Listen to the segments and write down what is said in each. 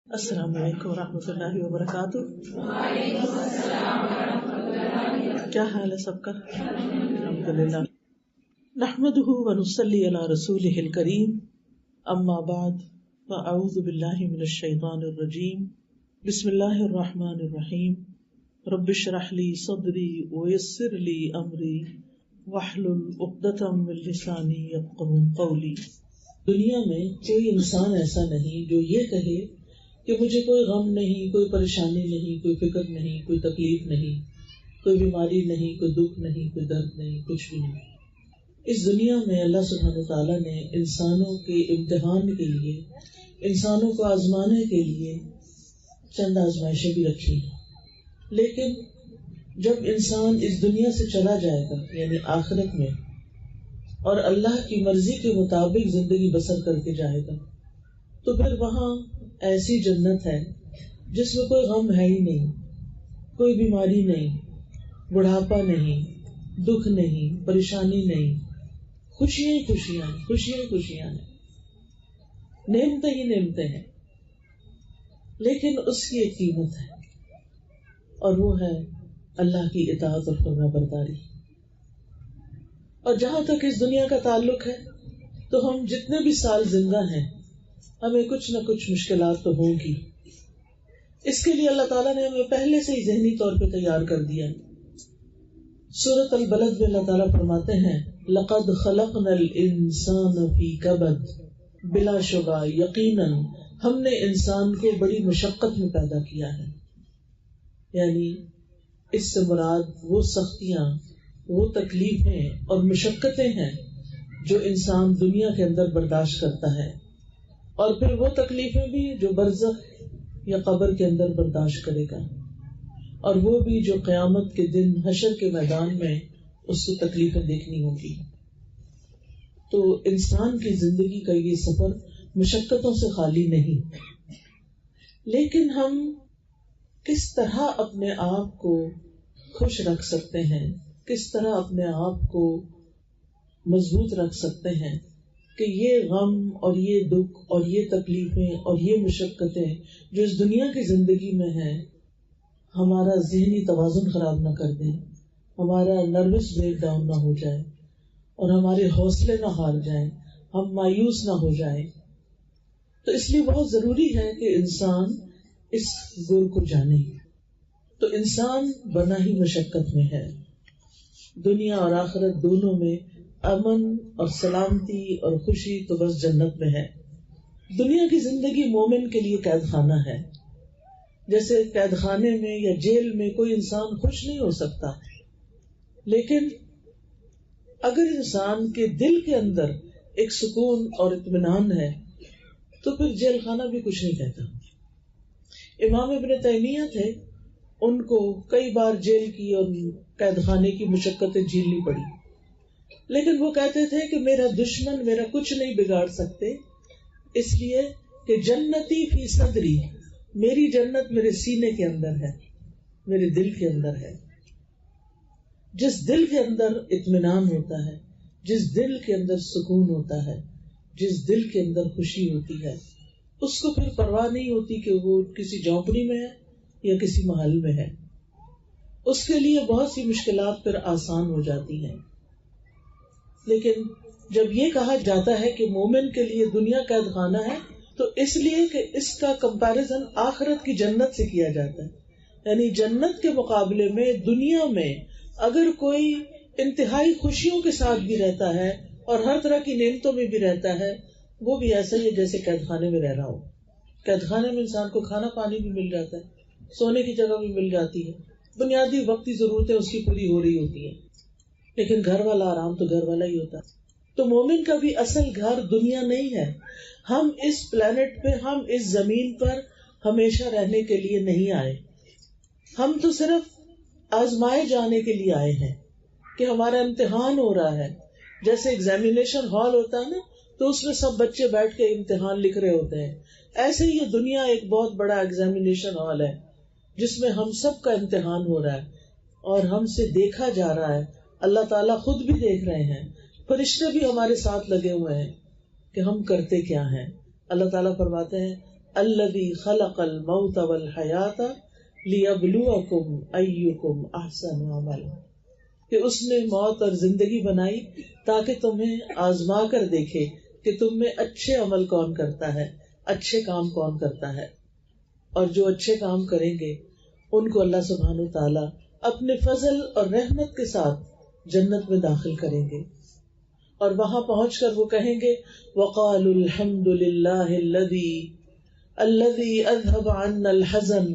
السلام علیکم ورحمۃ اللہ وبرکاتہ. کیا حال ہے سب کا؟ الحمدللہ. نحمده ونصلی علی رسولہ الکریم. اما بعد فاعوذ باللہ من الشیطان الرجیم. بسم اللہ الرحمن الرحیم. رب اشرح لی صدری ویسر لی امری واحلل عقدۃ من لسانی یفقہوا قولی. دنیا میں کوئی انسان ایسا نہیں جو یہ کہے کہ مجھے کوئی غم نہیں، کوئی پریشانی نہیں، کوئی فکر نہیں، کوئی تکلیف نہیں، کوئی بیماری نہیں، کوئی دکھ نہیں، کوئی درد نہیں، کچھ بھی نہیں. اس دنیا میں اللہ سبحانہ وتعالیٰ نے انسانوں کے امتحان کے لیے، انسانوں کو آزمانے کے لیے چند آزمائشیں بھی رکھی ہیں. لیکن جب انسان اس دنیا سے چلا جائے گا، یعنی آخرت میں، اور اللہ کی مرضی کے مطابق زندگی بسر کر کے جائے گا، تو پھر وہاں ایسی جنت ہے جس میں کوئی غم ہے ہی نہیں، کوئی بیماری نہیں، بڑھاپا نہیں، دکھ نہیں، پریشانی نہیں، خوشیاں ہی خوشیاں ہیں، خوشیاں ہی خوشیاں ہیں، نعمتیں ہی نعمتیں ہیں. لیکن اس کی ایک قیمت ہے، اور وہ ہے اللہ کی اطاعت اور فرما برداری. اور جہاں تک اس دنیا کا تعلق ہے تو ہم جتنے بھی سال زندہ ہیں، ہمیں کچھ نہ کچھ مشکلات تو ہوں گی. اس کے لیے اللہ تعالیٰ نے ہمیں پہلے سے ہی ذہنی طور پہ تیار کر دیا. سورۃ البلد میں اللہ تعالیٰ فرماتے ہیں لَقَدْ خَلَقْنَا الْإِنسَانَ فِي كَبَدٍ، بلا شبہ یقیناً ہم نے انسان کو بڑی مشقت میں پیدا کیا ہے. یعنی اس سے مراد وہ سختیاں، وہ تکلیفیں اور مشقتیں ہیں جو انسان دنیا کے اندر برداشت کرتا ہے، اور پھر وہ تکلیفیں بھی جو برزخ یا قبر کے اندر برداشت کرے گا، اور وہ بھی جو قیامت کے دن حشر کے میدان میں اس کو تکلیفیں دیکھنی ہوں گی. تو انسان کی زندگی کا یہ سفر مشقتوں سے خالی نہیں. لیکن ہم کس طرح اپنے آپ کو خوش رکھ سکتے ہیں، کس طرح اپنے آپ کو مضبوط رکھ سکتے ہیں کہ یہ غم اور یہ دکھ اور یہ تکلیفیں اور یہ مشقتیں جو اس دنیا کی زندگی میں ہیں ہمارا ذہنی توازن خراب نہ کر دیں، ہمارا نروس بریک ڈاؤن نہ ہو جائے، اور ہمارے حوصلے نہ ہار جائیں، ہم مایوس نہ ہو جائیں. تو اس لیے بہت ضروری ہے کہ انسان اس گر کو جانے. تو انسان بنا ہی مشقت میں ہے. دنیا اور آخرت دونوں میں امن اور سلامتی اور خوشی تو بس جنت میں ہے. دنیا کی زندگی مومن کے لیے قید خانہ ہے. جیسے قید خانے میں یا جیل میں کوئی انسان خوش نہیں ہو سکتا، لیکن اگر انسان کے دل کے اندر ایک سکون اور اطمینان ہے تو پھر جیل خانہ بھی کچھ نہیں کہتا. امام ابن تیمیہ تھے، ان کو کئی بار جیل کی اور قید خانے کی مشقتیں جھیلنی پڑی، لیکن وہ کہتے تھے کہ میرا دشمن میرا کچھ نہیں بگاڑ سکتے، اس لیے کہ جنتی فی صدری، میری جنت میرے سینے کے اندر ہے، میرے دل کے اندر ہے. جس دل کے اندر اطمینان ہوتا ہے، جس دل کے اندر سکون ہوتا ہے، جس دل کے اندر خوشی ہوتی ہے، اس کو پھر پرواہ نہیں ہوتی کہ وہ کسی جھونپڑی میں ہے یا کسی محل میں ہے. اس کے لیے بہت سی مشکلات پھر آسان ہو جاتی ہیں. لیکن جب یہ کہا جاتا ہے کہ مومن کے لیے دنیا قید خانہ ہے، تو اس لیے کہ اس کا کمپیریزن آخرت کی جنت سے کیا جاتا ہے. یعنی جنت کے مقابلے میں دنیا میں اگر کوئی انتہائی خوشیوں کے ساتھ بھی رہتا ہے اور ہر طرح کی نعمتوں میں بھی رہتا ہے، وہ بھی ایسا ہی ہے جیسے قید خانے میں رہ رہا ہو. قید خانے میں انسان کو کھانا پانی بھی مل جاتا ہے، سونے کی جگہ بھی مل جاتی ہے، بنیادی وقتی ضرورتیں اس کی پوری ہو رہی ہوتی ہیں، لیکن گھر والا آرام تو گھر والا ہی ہوتا ہے. تو مومن کا بھی اصل گھر دنیا نہیں ہے. ہم اس پلانٹ پہ، ہم اس زمین پر ہمیشہ رہنے کے لیے نہیں آئے. ہم تو صرف آزمائے جانے کے لیے آئے ہیں کہ ہمارا امتحان ہو رہا ہے. جیسے ایگزامینیشن ہال ہوتا ہے نا، تو اس میں سب بچے بیٹھ کے امتحان لکھ رہے ہوتے ہیں، ایسے ہی یہ دنیا ایک بہت بڑا ایگزامینیشن ہال ہے جس میں ہم سب کا امتحان ہو رہا ہے اور ہم سے دیکھا جا رہا ہے. اللہ تعالیٰ خود بھی دیکھ رہے ہیں، فرشتے بھی ہمارے ساتھ لگے ہوئے ہیں کہ ہم کرتے کیا ہیں. اللہ تعالیٰ فرماتے ہیں الذی خلق الموت والحیات لیبلوکم ایکم احسن عملا، کہ اس نے موت اور زندگی بنائی تاکہ تمہیں آزما کر دیکھے کہ تم میں اچھے عمل کون کرتا ہے، اچھے کام کون کرتا ہے. اور جو اچھے کام کریں گے ان کو اللہ سبحانہ وتعالی اپنے فضل اور رحمت کے ساتھ جنت میں داخل کریں گے. اور وہاں پہنچ کر وہ کہیں گے وقالوا الحمد للہ الذی اذهب عنا الحزن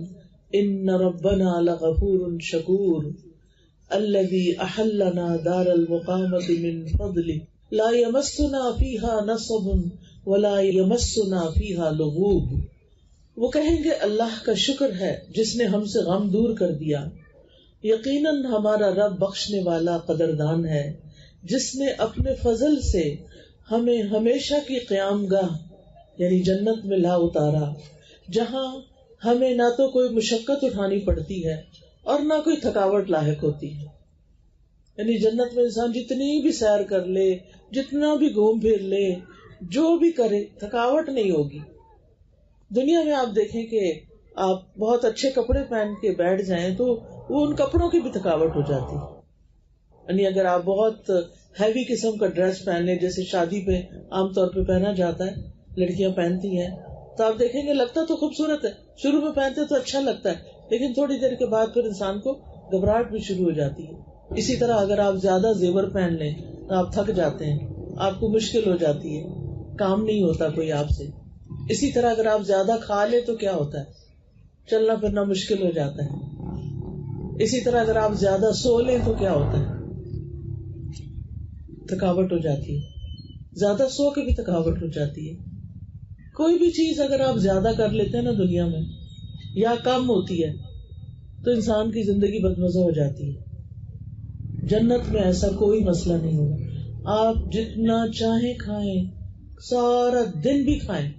ان ربنا لغفور شکور الذی احلنا دار المقامة من فضله لا یمسنا فیها نصب ولا یمسنا فیها لغوب. وہ کہیں گے اللہ کا شکر ہے جس نے ہم سے غم دور کر دیا، یقیناً ہمارا رب بخشنے والا قدردان ہے جس نے اپنے فضل سے ہمیں ہمیشہ کی قیام گاہ یعنی جنت میں لا اتارا، جہاں ہمیں نہ تو کوئی مشقت اٹھانی پڑتی ہے اور نہ کوئی تھکاوٹ لاحق ہوتی ہے. یعنی جنت میں انسان جتنی بھی سیر کر لے، جتنا بھی گھوم پھر لے، جو بھی کرے، تھکاوٹ نہیں ہوگی. دنیا میں آپ دیکھیں کہ آپ بہت اچھے کپڑے پہن کے بیٹھ جائیں تو وہ ان کپڑوں کی بھی تھکاوٹ ہو جاتی ہے. یعنی اگر آپ بہت ہیوی قسم کا ڈریس پہن لیں، جیسے شادی پہ عام طور پہ پہنا جاتا ہے، لڑکیاں پہنتی ہیں، تو آپ دیکھیں گے لگتا تو خوبصورت ہے، شروع میں پہنتے تو اچھا لگتا ہے، لیکن تھوڑی دیر کے بعد پھر انسان کو گھبراہٹ بھی شروع ہو جاتی ہے. اسی طرح اگر آپ زیادہ زیور پہن لیں تو آپ تھک جاتے ہیں، آپ کو مشکل ہو جاتی ہے، کام نہیں ہوتا کوئی آپ سے. اسی طرح اگر آپ زیادہ کھا لیں تو کیا ہوتا ہے، چلنا پھرنا مشکل ہو جاتا ہے. اسی طرح اگر آپ زیادہ سو لیں تو کیا ہوتا ہے، تھکاوٹ ہو جاتی ہے. زیادہ سو کے بھی تھکاوٹ ہو جاتی ہے. کوئی بھی چیز اگر آپ زیادہ کر لیتے ہیں نا دنیا میں یا کم ہوتی ہے تو انسان کی زندگی بدمزہ ہو جاتی ہے. جنت میں ایسا کوئی مسئلہ نہیں ہوگا. آپ جتنا چاہیں کھائیں، سارا دن بھی کھائیں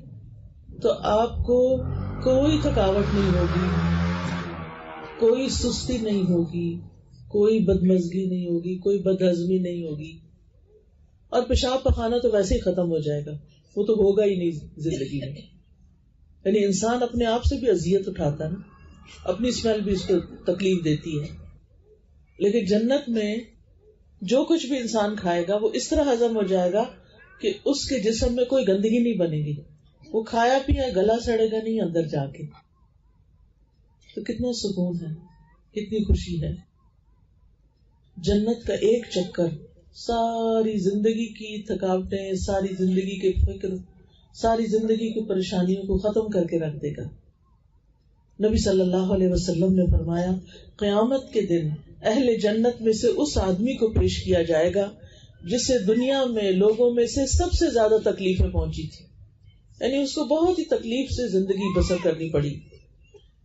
تو آپ کو کوئی تھکاوٹ نہیں ہوگی، کوئی سستی نہیں ہوگی، کوئی بدمزگی نہیں ہوگی، کوئی بدہضمی نہیں ہوگی. اور پیشاب پخانا تو ویسے ہی ختم ہو جائے گا، وہ تو ہوگا ہی نہیں زندگی میں. یعنی انسان اپنے آپ سے بھی اذیت اٹھاتا ہے نا، اپنی اسمیل بھی اس کو تکلیف دیتی ہے. لیکن جنت میں جو کچھ بھی انسان کھائے گا وہ اس طرح ہضم ہو جائے گا کہ اس کے جسم میں کوئی گندگی نہیں بنے گی. وہ کھایا پیا گلا سڑے گا نہیں اندر جا کے. تو کتنا سکون ہے، کتنی خوشی ہے. جنت کا ایک چکر ساری زندگی کی تھکاوٹیں، ساری زندگی کے فکر، ساری زندگی کی پریشانیوں کو ختم کر کے رکھ دے گا. نبی صلی اللہ علیہ وسلم نے فرمایا قیامت کے دن اہل جنت میں سے اس آدمی کو پیش کیا جائے گا جسے دنیا میں لوگوں میں سے سب سے زیادہ تکلیفیں پہنچی تھی. یعنی اس کو بہت ہی تکلیف سے زندگی بسر کرنی پڑی.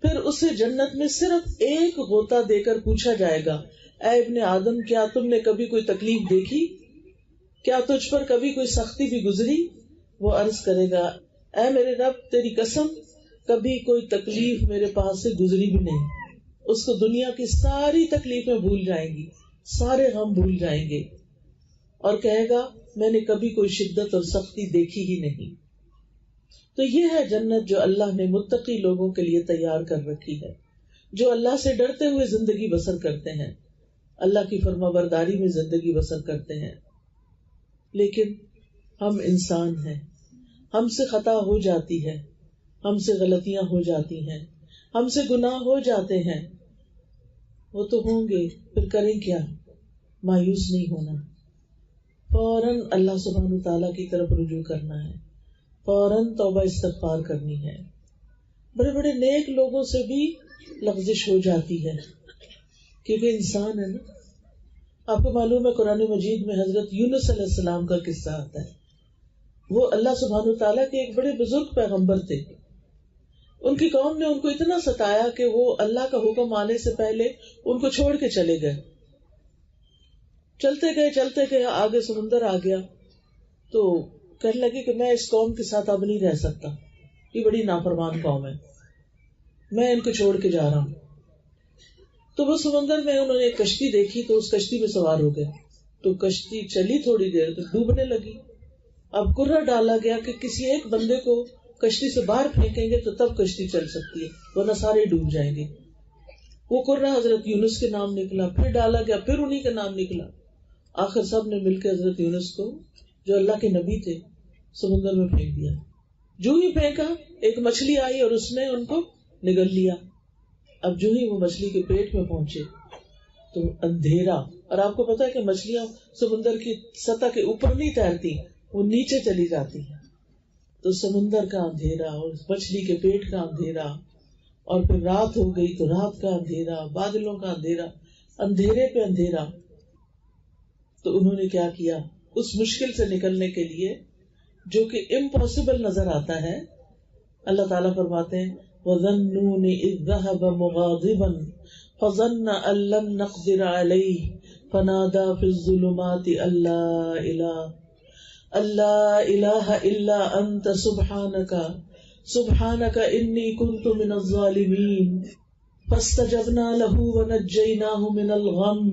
پھر اسے جنت میں صرف ایک غوطہ دے کر پوچھا جائے گا اے ابن آدم کیا تم نے کبھی کوئی تکلیف دیکھی؟ کیا تجھ پر کبھی کوئی سختی بھی گزری؟ وہ عرض کرے گا اے میرے رب تیری قسم کبھی کوئی تکلیف میرے پاس سے گزری بھی نہیں. اس کو دنیا کی ساری تکلیفیں بھول جائیں گی، سارے غم بھول جائیں گے، اور کہے گا میں نے کبھی کوئی شدت اور سختی دیکھی ہی نہیں. تو یہ ہے جنت جو اللہ نے متقی لوگوں کے لیے تیار کر رکھی ہے، جو اللہ سے ڈرتے ہوئے زندگی بسر کرتے ہیں، اللہ کی فرما برداری میں زندگی بسر کرتے ہیں. لیکن ہم انسان ہیں، ہم سے خطا ہو جاتی ہے، ہم سے غلطیاں ہو جاتی ہیں، ہم سے گناہ ہو جاتے ہیں. وہ تو ہوں گے، پھر کریں کیا؟ مایوس نہیں ہونا، فوراً اللہ سبحانہ تعالیٰ کی طرف رجوع کرنا ہے، فوراً توبہ استغفار کرنی ہے. بڑے بڑے نیک لوگوں سے بھی لغزش ہو جاتی ہے کیونکہ انسان ہے نا. آپ کو معلوم ہے قرآن مجید میں حضرت یونس علیہ السلام کا قصہ آتا ہے. وہ اللہ سبحانہ تعالیٰ کے ایک بڑے بزرگ پیغمبر تھے. ان کی قوم نے ان کو اتنا ستایا کہ وہ اللہ کا حکم آنے سے پہلے ان کو چھوڑ کے چلے گئے. چلتے گئے آگے سمندر آ گیا تو کہنے لگے کہ میں اس قوم کے ساتھ اب نہیں رہ سکتا، یہ بڑی نافرمان قوم ہے، میں ان کو چھوڑ کے جا رہا ہوں. تو وہ سمندر میں انہوں نے ایک کشتی دیکھی تو اس کشتی میں سوار ہو گئے. تو کشتی چلی تھوڑی دیر تو ڈوبنے لگی. اب کرہ ڈالا گیا کہ کسی ایک بندے کو کشتی سے باہر پھینکیں گے تو تب کشتی چل سکتی ہے، ورنہ سارے ڈوب جائیں گے. وہ قرہ حضرت یونس کے نام نکلا، پھر ڈالا گیا، پھر انہی کے نام نکلا. آخر سب نے مل کے حضرت یونس کو، جو اللہ کے نبی تھے، سمندر میں پھینک دیا. جو ہی پھینکا ایک مچھلی آئی اور اس نے ان کو نگل لیا. اب جو ہی وہ مچھلی کے پیٹ میں پہنچے تو اندھیرا، اور آپ کو پتا ہے کہ مچھلیاں سمندر کی سطح کے اوپر نہیں تیرتی، وہ نیچے چلی جاتی ہیں. تو سمندر کا اندھیرا اور مچھلی کے پیٹ کا اندھیرا، اور پھر رات ہو گئی تو رات کا اندھیرا، بادلوں کا اندھیرا، اندھیرے پہ اندھیرا. تو انہوں نے کیا کیا؟ اس مشکل سے نکلنے کے لیے جو کہ امپاسبل نظر آتا ہے، اللہ تعالیٰ فرماتے ہیں وَظَنُّونِ إِذْ ذَهَبَ مُغَاضِبًا فَظَنَّ أَن لَّن نَّقْدِرَ عَلَيْهِ فَنَادَىٰ فِي الظُّلُمَاتِ أَن لَّا إِلَٰهَ إِلَّا أَنتَ سُبْحَانَكَ إِنِّي كُنتُ مِنَ الظَّالِمِينَ فَاسْتَجَبْنَا لَهُ وَنَجَّيْنَاهُ مِنَ الْغَمِّ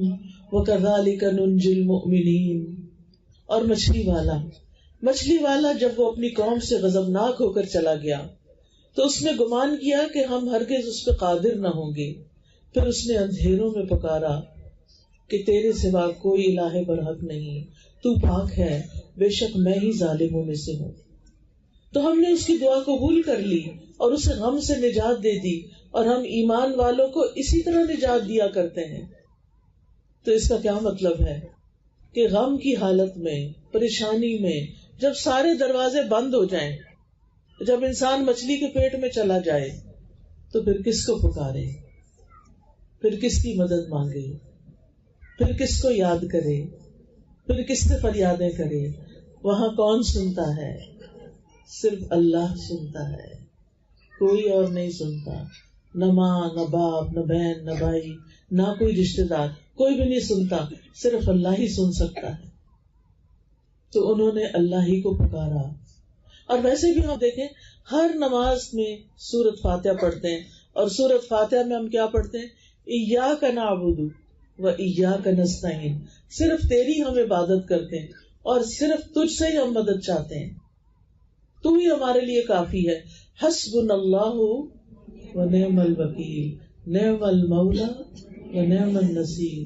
وَكَذَٰلِكَ نُنجِي الْمُؤْمِنِينَ. اور مچھلی والا جب وہ اپنی قوم سے غضبناک ہو کر چلا گیا تو اس نے گمان کیا کہ ہم ہرگز اس پہ قادر نہ ہوں گے. پھر اس نے اندھیروں میں پکارا کہ تیرے سوا کوئی الہ برحق نہیں، تو پاک ہے، بے شک میں ہی ظالموں میں سے ہوں. تو ہم نے اس کی دعا قبول کر لی اور اسے غم سے نجات دے دی، اور ہم ایمان والوں کو اسی طرح نجات دیا کرتے ہیں. تو اس کا کیا مطلب ہے کہ غم کی حالت میں، پریشانی میں، جب سارے دروازے بند ہو جائیں، جب انسان مچھلی کے پیٹ میں چلا جائے، تو پھر کس کو پکارے، پھر کس کی مدد مانگے، پھر کس کو یاد کرے، پھر کس سے فریادیں کرے؟ وہاں کون سنتا ہے؟ صرف اللہ سنتا ہے، کوئی اور نہیں سنتا. نہ ماں، نہ باپ، نہ بہن، نہ بھائی، نہ کوئی رشتہ دار، کوئی بھی نہیں سنتا، صرف اللہ ہی سن سکتا ہے. تو انہوں نے اللہ ہی کو پکارا. اور ویسے بھی ہم دیکھیں ہر نماز میں سورۃ فاتحہ پڑھتے ہیں، اور سورۃ فاتحہ میں ہم کیا پڑھتے ہیں؟ ایاک نعبد و ایاک نستعین. صرف تیری ہم عبادت کرتے ہیں اور صرف تجھ سے ہی ہم مدد چاہتے ہیں، تو ہی ہمارے لیے کافی ہے. حسبنا اللہ و نعم الوکیل، نعم المولا و نعم النصیر.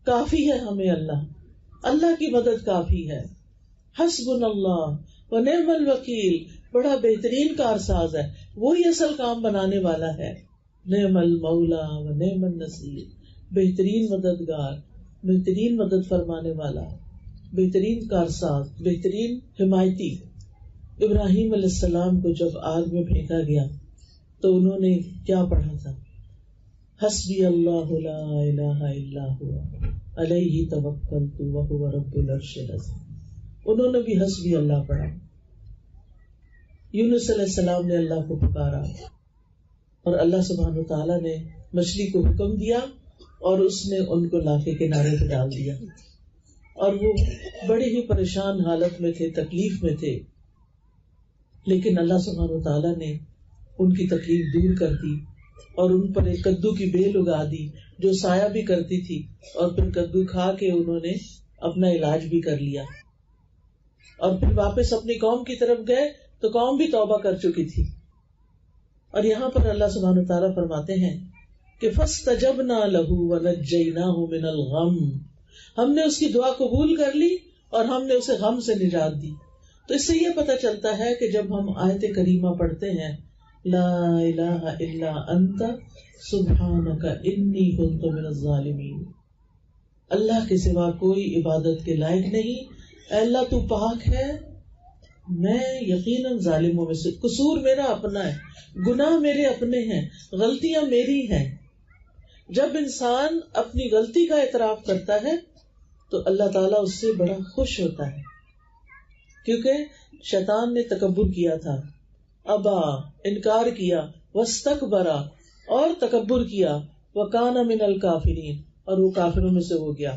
کافی ہے ہمیں اللہ کی مدد کافی ہے. حسبنا اللہ و نعم الوکیل، بڑا بہترین کارساز ہے، وہی اصل کام بنانے والا ہے. نعم المولا و نعم النصیر، بہترین مددگار، بہترین مدد فرمانے والا، بہترین کارساز، بہترین حمایتی. ابراہیم علیہ السلام کو جب آگ میں پھینکا گیا تو انہوں نے کیا پڑھا تھا؟ حسبی اللہ لا الہ الا هو علیہ توکلت وہو رب العرش العظیم. انہوں نے بھی حسبی اللہ پڑھا. یونس علیہ السلام نے اللہ کو پکارا اور اللہ سبحانہ وتعالیٰ نے مچھلی کو حکم دیا اور اس نے ان کو لا کے کنارے پہ ڈال دیا. اور وہ بڑے ہی پریشان حالت میں تھے، تکلیف میں تھے، لیکن اللہ سبحانہ وتعالیٰ نے ان کی تکلیف دور کر دی اور ان پر ایک کدو کی بیل اگا دی جو سایہ بھی کرتی تھی، اور پھر کدو کھا کے انہوں نے اپنا علاج بھی کر لیا. اور پھر واپس اپنی قوم کی طرف گئے تو قوم بھی توبہ کر چکی تھی. اور یہاں پر اللہ سبحانہ وتعالیٰ فرماتے ہیں کہ فَاسْتَجَبْنَا لَهُ وَنَجَّيْنَاهُ مِنَ الْغَمِّ، ہم نے اس کی دعا قبول کر لی اور ہم نے اسے غم سے نجات دی. تو اس سے یہ پتہ چلتا ہے کہ جب ہم آیت کریمہ پڑھتے ہیں لا الہ الا انت سبحانک انی کنت من الظالمین، اللہ کے سوا کوئی عبادت کے لائق نہیں، اے اللہ تو پاک ہے، میں یقیناً ظالموں میں سے، قصور میرا اپنا ہے، گناہ میرے اپنے ہیں، غلطیاں میری ہیں. جب انسان اپنی غلطی کا اعتراف کرتا ہے تو اللہ تعالیٰ اس سے بڑا خوش ہوتا ہے، کیونکہ شیطان نے تکبر کیا تھا، ابا انکار کیا، واستکبر اور تکبر کیا، وکان من الکافرین اور وہ کافروں میں سے ہو گیا.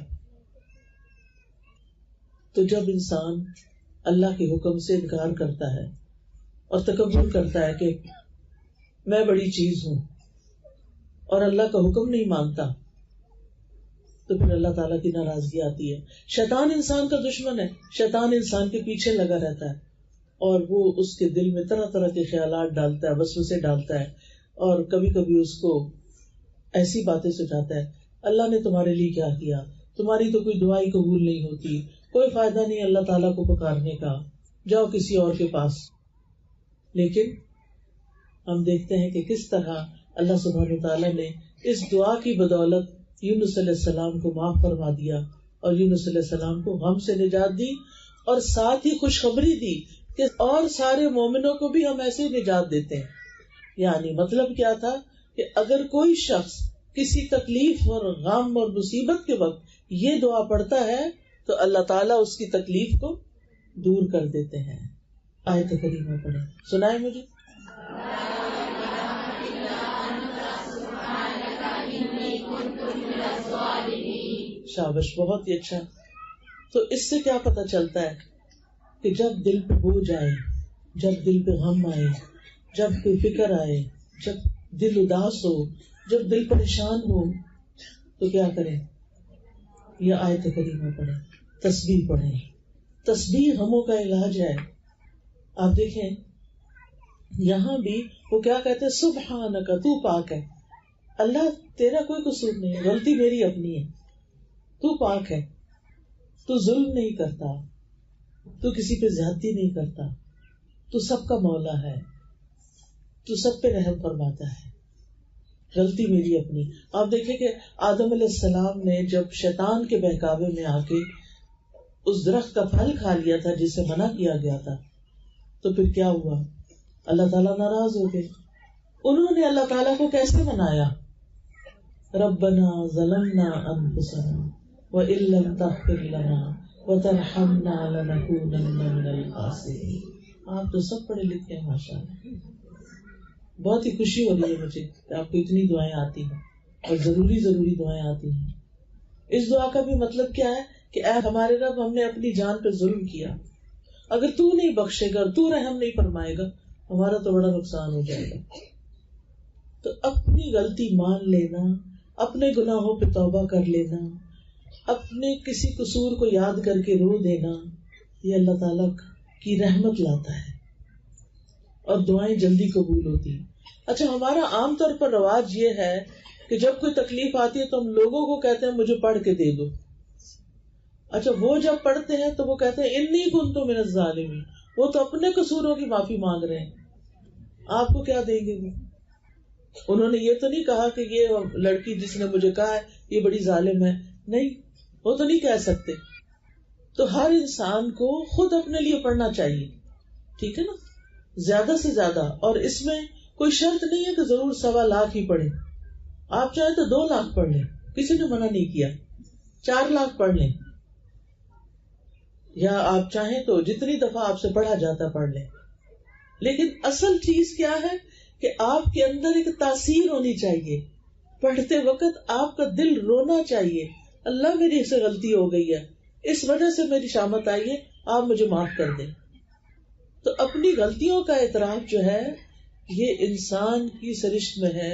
تو جب انسان اللہ کے حکم سے انکار کرتا ہے اور تکبر کرتا ہے کہ میں بڑی چیز ہوں اور اللہ کا حکم نہیں مانتا، تو پھر اللہ تعالیٰ کی ناراضگی آتی ہے. شیطان انسان کا دشمن ہے، شیطان انسان کے پیچھے لگا رہتا ہے اور وہ اس کے دل میں طرح طرح کے خیالات ڈالتا ہے، وسوسے ڈالتا ہے، اور کبھی کبھی اس کو ایسی باتیں سکھاتا ہے، اللہ نے تمہارے لیے کیا کیا، تمہاری تو کوئی دعائی قبول نہیں ہوتی، کوئی فائدہ نہیں اللہ تعالیٰ کو پکارنے کا، جاؤ کسی اور کے پاس. لیکن ہم دیکھتے ہیں کہ کس طرح اللہ سبحانہ تعالیٰ نے اس دعا کی بدولت یونس علیہ السلام کو معاف فرما دیا، اور یونس علیہ السلام کو غم سے نجات دی، اور ساتھ ہی خوشخبری دی کہ اور سارے مومنوں کو بھی ہم ایسے ہی نجات دیتے ہیں. یعنی مطلب کیا تھا کہ اگر کوئی شخص کسی تکلیف اور غم اور مصیبت کے وقت یہ دعا پڑھتا ہے تو اللہ تعالیٰ اس کی تکلیف کو دور کر دیتے ہیں. آیت کریمہ پڑھیں، سنائیں مجھے. شابش، بہت ہی اچھا. تو اس سے کیا پتہ چلتا ہے کہ جب دل پہ بوجھ آئے، جب دل پہ غم آئے، جب کوئی فکر آئے، جب دل اداس ہو، جب دل پریشان ہو، تو کیا کریں؟ یہ آیت کریمہ پڑھیں، تسبیح پڑھیں. تسبیح غموں کا علاج ہے. آپ دیکھیں یہاں بھی وہ کیا کہتے ہیں، سبحانک، تو پاک ہے اللہ، تیرا کوئی قصور نہیں، غلطی میری اپنی ہے، تو پاک ہے، تو ظلم نہیں کرتا، تو کسی پہ زیادتی نہیں کرتا، تو سب کا مولا ہے، تو سب پہ رحم فرماتا ہے، غلطی میری اپنی. آپ دیکھیں کہ آدم علیہ السلام نے جب شیطان کے بہکاوے میں آ کے اس درخت کا پھل کھا لیا تھا جسے منع کیا گیا تھا، تو پھر کیا ہوا؟ اللہ تعالیٰ ناراض ہو گئے. انہوں نے اللہ تعالیٰ کو کیسے منایا؟ ربنا ظلمنا انفسنا وان لم تغفر لنا وترحمنا لنكونن من الخاسرین. آپ تو سب پڑھے لکھے ہیں ماشاءاللہ. بہت ہی خوشی ہو رہی ہے مجھے کہ آپ کو اتنی دعائیں آتی ہیں اور ضروری دعائیں آتی ہیں. اس دعا کا بھی مطلب کیا ہے کہ اے ہمارے رب، ہم نے اپنی جان پہ ظلم کیا، اگر تو نہیں بخشے گا، تو رحم نہیں فرمائے گا، ہمارا تو بڑا نقصان ہو جائے گا. تو اپنی غلطی مان لینا، اپنے گناہوں پہ توبہ کر لینا، اپنے کسی قصور کو یاد کر کے رو دینا، یہ اللہ تعالیٰ کی رحمت لاتا ہے اور دعائیں جلدی قبول ہوتی ہیں. اچھا، ہمارا عام طور پر رواج یہ ہے کہ جب کوئی تکلیف آتی ہے تو ہم لوگوں کو کہتے ہیں مجھے پڑھ کے دے دو. اچھا، وہ جب پڑھتے ہیں تو وہ کہتے ہیں انی کنت من الظالمین، وہ تو اپنے قصوروں کی معافی مانگ رہے ہیں، آپ کو کیا دیں گے؟ انہوں نے یہ تو نہیں کہا کہ یہ لڑکی جس نے مجھے کہا ہے یہ بڑی ظالم ہے، نہیں، وہ تو نہیں کہہ سکتے. تو ہر انسان کو خود اپنے لیے پڑھنا چاہیے، ٹھیک ہے نا، زیادہ سے زیادہ. اور اس میں کوئی شرط نہیں ہے کہ ضرور 1.25 لاکھ ہی پڑھیں. آپ چاہیں تو 2 لاکھ پڑھ لیں، کسی نے منع نہیں کیا. 4 لاکھ پڑھ لیں، یا آپ چاہیں تو جتنی دفعہ آپ سے پڑھا جاتا پڑھ لیں. لیکن اصل چیز کیا ہے کہ آپ کے اندر ایک تاثیر ہونی چاہیے. پڑھتے وقت آپ کا دل رونا چاہیے، اللہ میری سے غلطی ہو گئی ہے، اس وجہ سے میری شامت آئی ہے، آپ مجھے معاف کر دیں. تو اپنی غلطیوں کا اعتراف جو ہے یہ انسان کی سرشت میں ہے.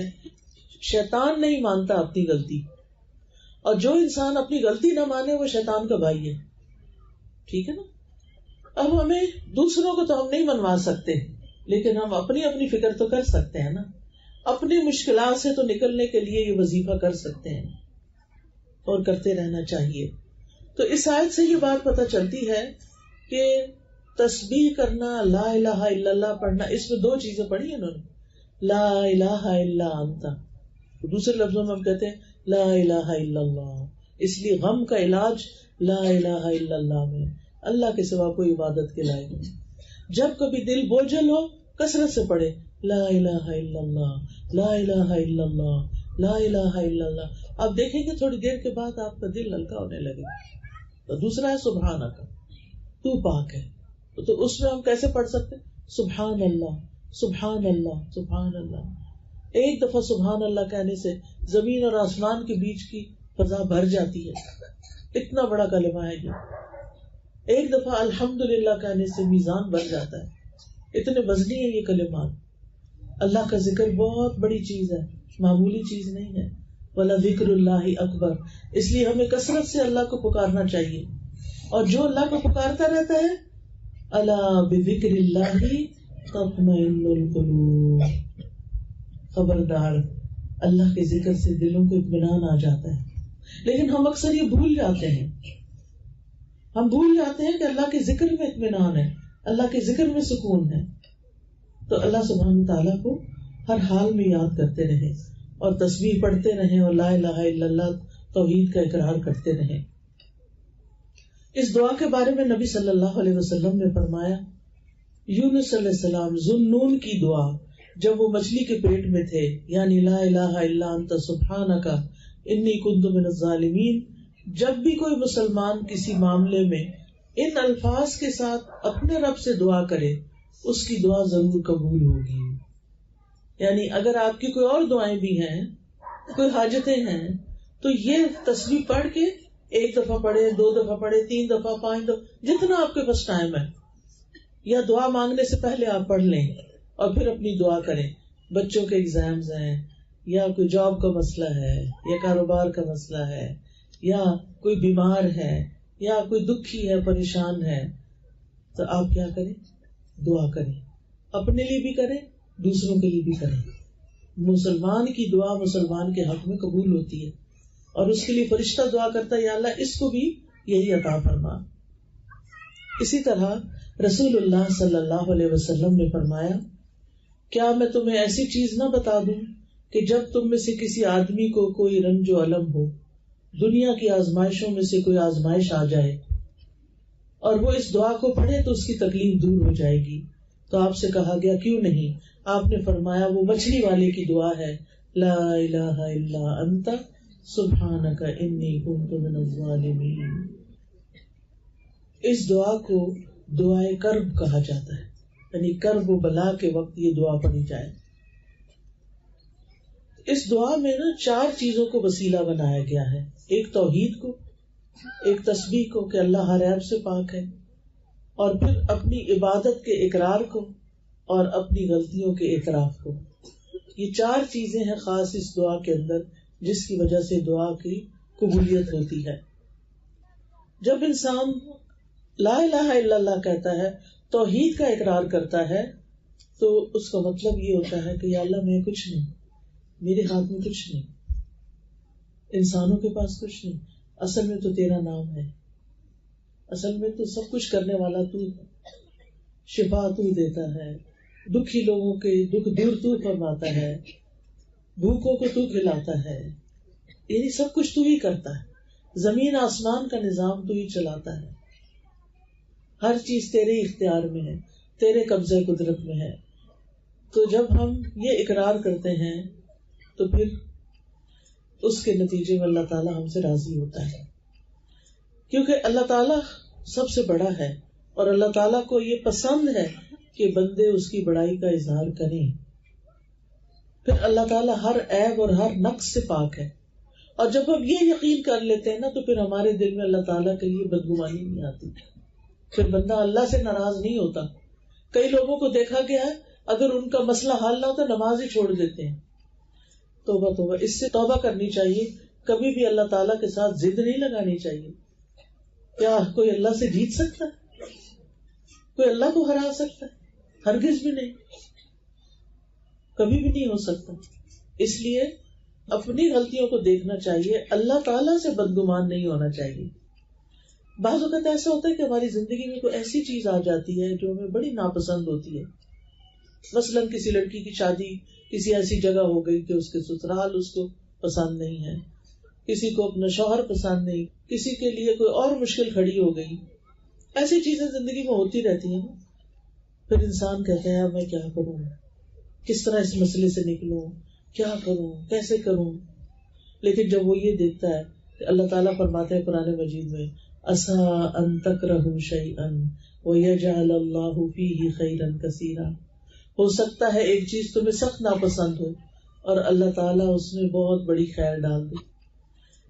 شیطان نہیں مانتا اپنی غلطی، اور جو انسان اپنی غلطی نہ مانے وہ شیطان کا بھائی ہے، ٹھیک ہے نا. اب ہمیں دوسروں کو تو ہم نہیں منوا سکتے، لیکن ہم اپنی اپنی فکر تو کر سکتے ہیں نا. اپنی مشکلات سے تو نکلنے کے لیے یہ وظیفہ کر سکتے ہیں اور کرتے رہنا چاہیے. تو اس آیت سے یہ بات پتہ چلتی ہے کہ تسبیح کرنا، لا الہ الا اللہ پڑھنا، اس میں 2 چیزیں پڑھی انہوں نے، لا الہ الا انت. دوسرے لفظوں میں ہم کہتے ہیں لا الہ الا اللہ. اس لیے غم کا علاج لا الہ الا اللہ میں، اللہ کے سوا کوئی عبادت کے لائق نہیں. جب کبھی دل بوجھل ہو کثرت سے پڑھے لا الہ الا اللہ، لا الہ الا اللہ، لا الہ الا اللہ. آپ دیکھیں گے تھوڑی دیر کے بعد آپ کا دل ہلکا ہونے لگے. تو دوسرا ہے سبحانک، تو پاک ہے. تو اس میں ہم کیسے پڑھ سکتے؟ سبحان اللہ، سبحان اللہ، سبحان اللہ. ایک دفعہ سبحان اللہ کہنے سے زمین اور آسمان کے بیچ کی فضا بھر جاتی ہے، اتنا بڑا کلمہ ہے یہ. ایک دفعہ الحمدللہ کہنے سے میزان بن جاتا ہے، اتنے وزنی ہے یہ کلمات. اللہ کا ذکر بہت بڑی چیز ہے، معمولی چیز نہیں ہے. وَلَذِكْرُ اللَّهِ أَكْبَرُ. اس لیے ہمیں کثرت سے اللہ کو پکارنا چاہیے، اور جو اللہ کو پکارتا رہتا ہے الا بذکر اللہ تطمئن القلوب، خبردار اللہ کے ذکر سے دلوں کو اطمینان آ جاتا ہے. لیکن ہم اکثر یہ بھول جاتے ہیں، ہم بھول جاتے ہیں کہ اللہ کے ذکر میں اطمینان ہے، اللہ کے ذکر میں سکون ہے. تو اللہ سبحانہ تعالیٰ کو ہر حال میں یاد کرتے رہیں اور تسبیح پڑھتے رہیں اور لا الہ الا اللہ توحید کا اقرار کرتے رہیں. اس دعا کے بارے میں نبی صلی اللہ علیہ وسلم نے فرمایا، یونس علیہ السلام ذوالنون کی دعا جب وہ مچھلی کے پیٹ میں تھے، یعنی لا الہ الا انت سبحانک انی کنت من الظالمین، جب بھی کوئی مسلمان کسی معاملے میں ان الفاظ کے ساتھ اپنے رب سے دعا کرے اس کی دعا ضرور قبول ہوگی. یعنی اگر آپ کی کوئی اور دعائیں بھی ہیں، کوئی حاجتیں ہیں، تو یہ تسبیح پڑھ کے ایک دفعہ پڑھے، 2 دفعہ پڑھے، 3 دفعہ، 5 دفعہ، جتنا آپ کے پاس ٹائم ہے، یا دعا مانگنے سے پہلے آپ پڑھ لیں اور پھر اپنی دعا کریں. بچوں کے ایگزامز ہیں، یا کوئی جاب کا مسئلہ ہے، یا کاروبار کا مسئلہ ہے، یا کوئی بیمار ہے، یا کوئی دکھی ہے، پریشان ہے، تو آپ کیا کریں؟ دعا کریں. اپنے لیے بھی کریں، دوسروں کے لیے بھی کریں. مسلمان کی دعا مسلمان کے حق میں قبول ہوتی ہے، اور اس کے لیے فرشتہ دعا کرتا ہے، یا اللہ اس کو بھی یہی عطا فرما. اسی طرح رسول اللہ صلی اللہ علیہ وسلم نے فرمایا، کیا میں تمہیں ایسی چیز نہ بتا دوں کہ جب تم میں سے کسی آدمی کو کوئی رنج و الم ہو، دنیا کی آزمائشوں میں سے کوئی آزمائش آ جائے اور وہ اس دعا کو پڑھے تو اس کی تکلیف دور ہو جائے گی. تو آپ سے کہا گیا کیوں نہیں؟ آپ نے فرمایا وہ مچھلی والے کی دعا ہے، لا الہ الا انت سبحانک انی کنت من الظالمین. اس دعا کو دعائے کرب کہا جاتا ہے، یعنی کرب و بلا کے وقت یہ دعا پڑھی جائے. اس دعا میں 4 چیزوں کو وسیلہ بنایا گیا ہے. ایک توحید کو، ایک تسبیح کو کہ اللہ ہر عیب سے پاک ہے، اور پھر اپنی عبادت کے اقرار کو، اور اپنی غلطیوں کے اعتراف کو. یہ 4 چیزیں ہیں خاص اس دعا کے اندر جس کی وجہ سے دعا کی قبولیت ہوتی ہے. جب انسان لا الہ الا اللہ کہتا ہے، توحید کا اقرار کرتا ہے، تو اس کا مطلب یہ ہوتا ہے کہ یا اللہ میں کچھ نہیں، میرے ہاتھ میں کچھ نہیں، انسانوں کے پاس کچھ نہیں، اصل میں تو تیرا نام ہے، اصل میں تو سب کچھ کرنے والا تو ہے، شفا تو دیتا ہے، دکھی لوگوں کے دکھ دور تو فرماتا ہے، بھوکوں کو تو کھلاتا ہے، یعنی سب کچھ تو ہی کرتا ہے، زمین آسمان کا نظام تو ہی چلاتا ہے، ہر چیز تیرے اختیار میں ہے، تیرے قبضہ قدرت میں ہے. تو جب ہم یہ اقرار کرتے ہیں تو پھر اس کے نتیجے میں اللہ تعالیٰ ہم سے راضی ہوتا ہے، کیونکہ اللہ تعالیٰ سب سے بڑا ہے اور اللہ تعالیٰ کو یہ پسند ہے کہ بندے اس کی بڑائی کا اظہار کریں. پھر اللہ تعالیٰ ہر عیب اور ہر نقص سے پاک ہے، اور جب ہم یہ یقین کر لیتے ہیں نا تو پھر ہمارے دل میں اللہ تعالیٰ کے لیے بدگمانی نہیں آتی، پھر بندہ اللہ سے ناراض نہیں ہوتا. کئی لوگوں کو دیکھا گیا ہے اگر ان کا مسئلہ حل نہ ہوتا نماز ہی چھوڑ دیتے ہیں. توبہ توبہ، اس سے توبہ کرنی چاہیے. کبھی بھی اللہ تعالیٰ کے ساتھ ضد نہیں لگانی چاہیے. کیا کوئی اللہ سے جیت سکتا ہے؟ کوئی اللہ کو ہرا سکتا ہے؟ ہرگز بھی نہیں، کبھی بھی نہیں ہو سکتا. اس لیے اپنی غلطیوں کو دیکھنا چاہیے، اللہ تعالیٰ سے بدگمان نہیں ہونا چاہیے. بعض اوقات ایسا ہوتا ہے کہ ہماری زندگی میں کوئی ایسی چیز آ جاتی ہے جو ہمیں بڑی ناپسند ہوتی ہے. مثلاً کسی لڑکی کی شادی کسی ایسی جگہ ہو گئی کہ اس کے سسرال اس کو پسند نہیں ہے، کسی کو اپنا شوہر پسند نہیں، کسی کے لیے کوئی اور مشکل کھڑی ہو گئی. ایسی چیزیں زندگی میں ہوتی رہتی ہیں. پھر انسان کہتا ہے میں کیا کروں، کس طرح اس مسئلے سے نکلوں، کیا کروں، کیسے کروں. لیکن جب وہ یہ دیکھتا ہے کہ اللہ تعالیٰ فرماتے ہیں قرآن مجید میں، عسیٰ ان تکرہوا شیئا ویجعل اللہ فیہ خیرا کثیرا، ہو سکتا ہے ایک چیز تمہیں سخت ناپسند ہو اور اللہ تعالیٰ اس میں بہت بڑی خیر ڈال دے.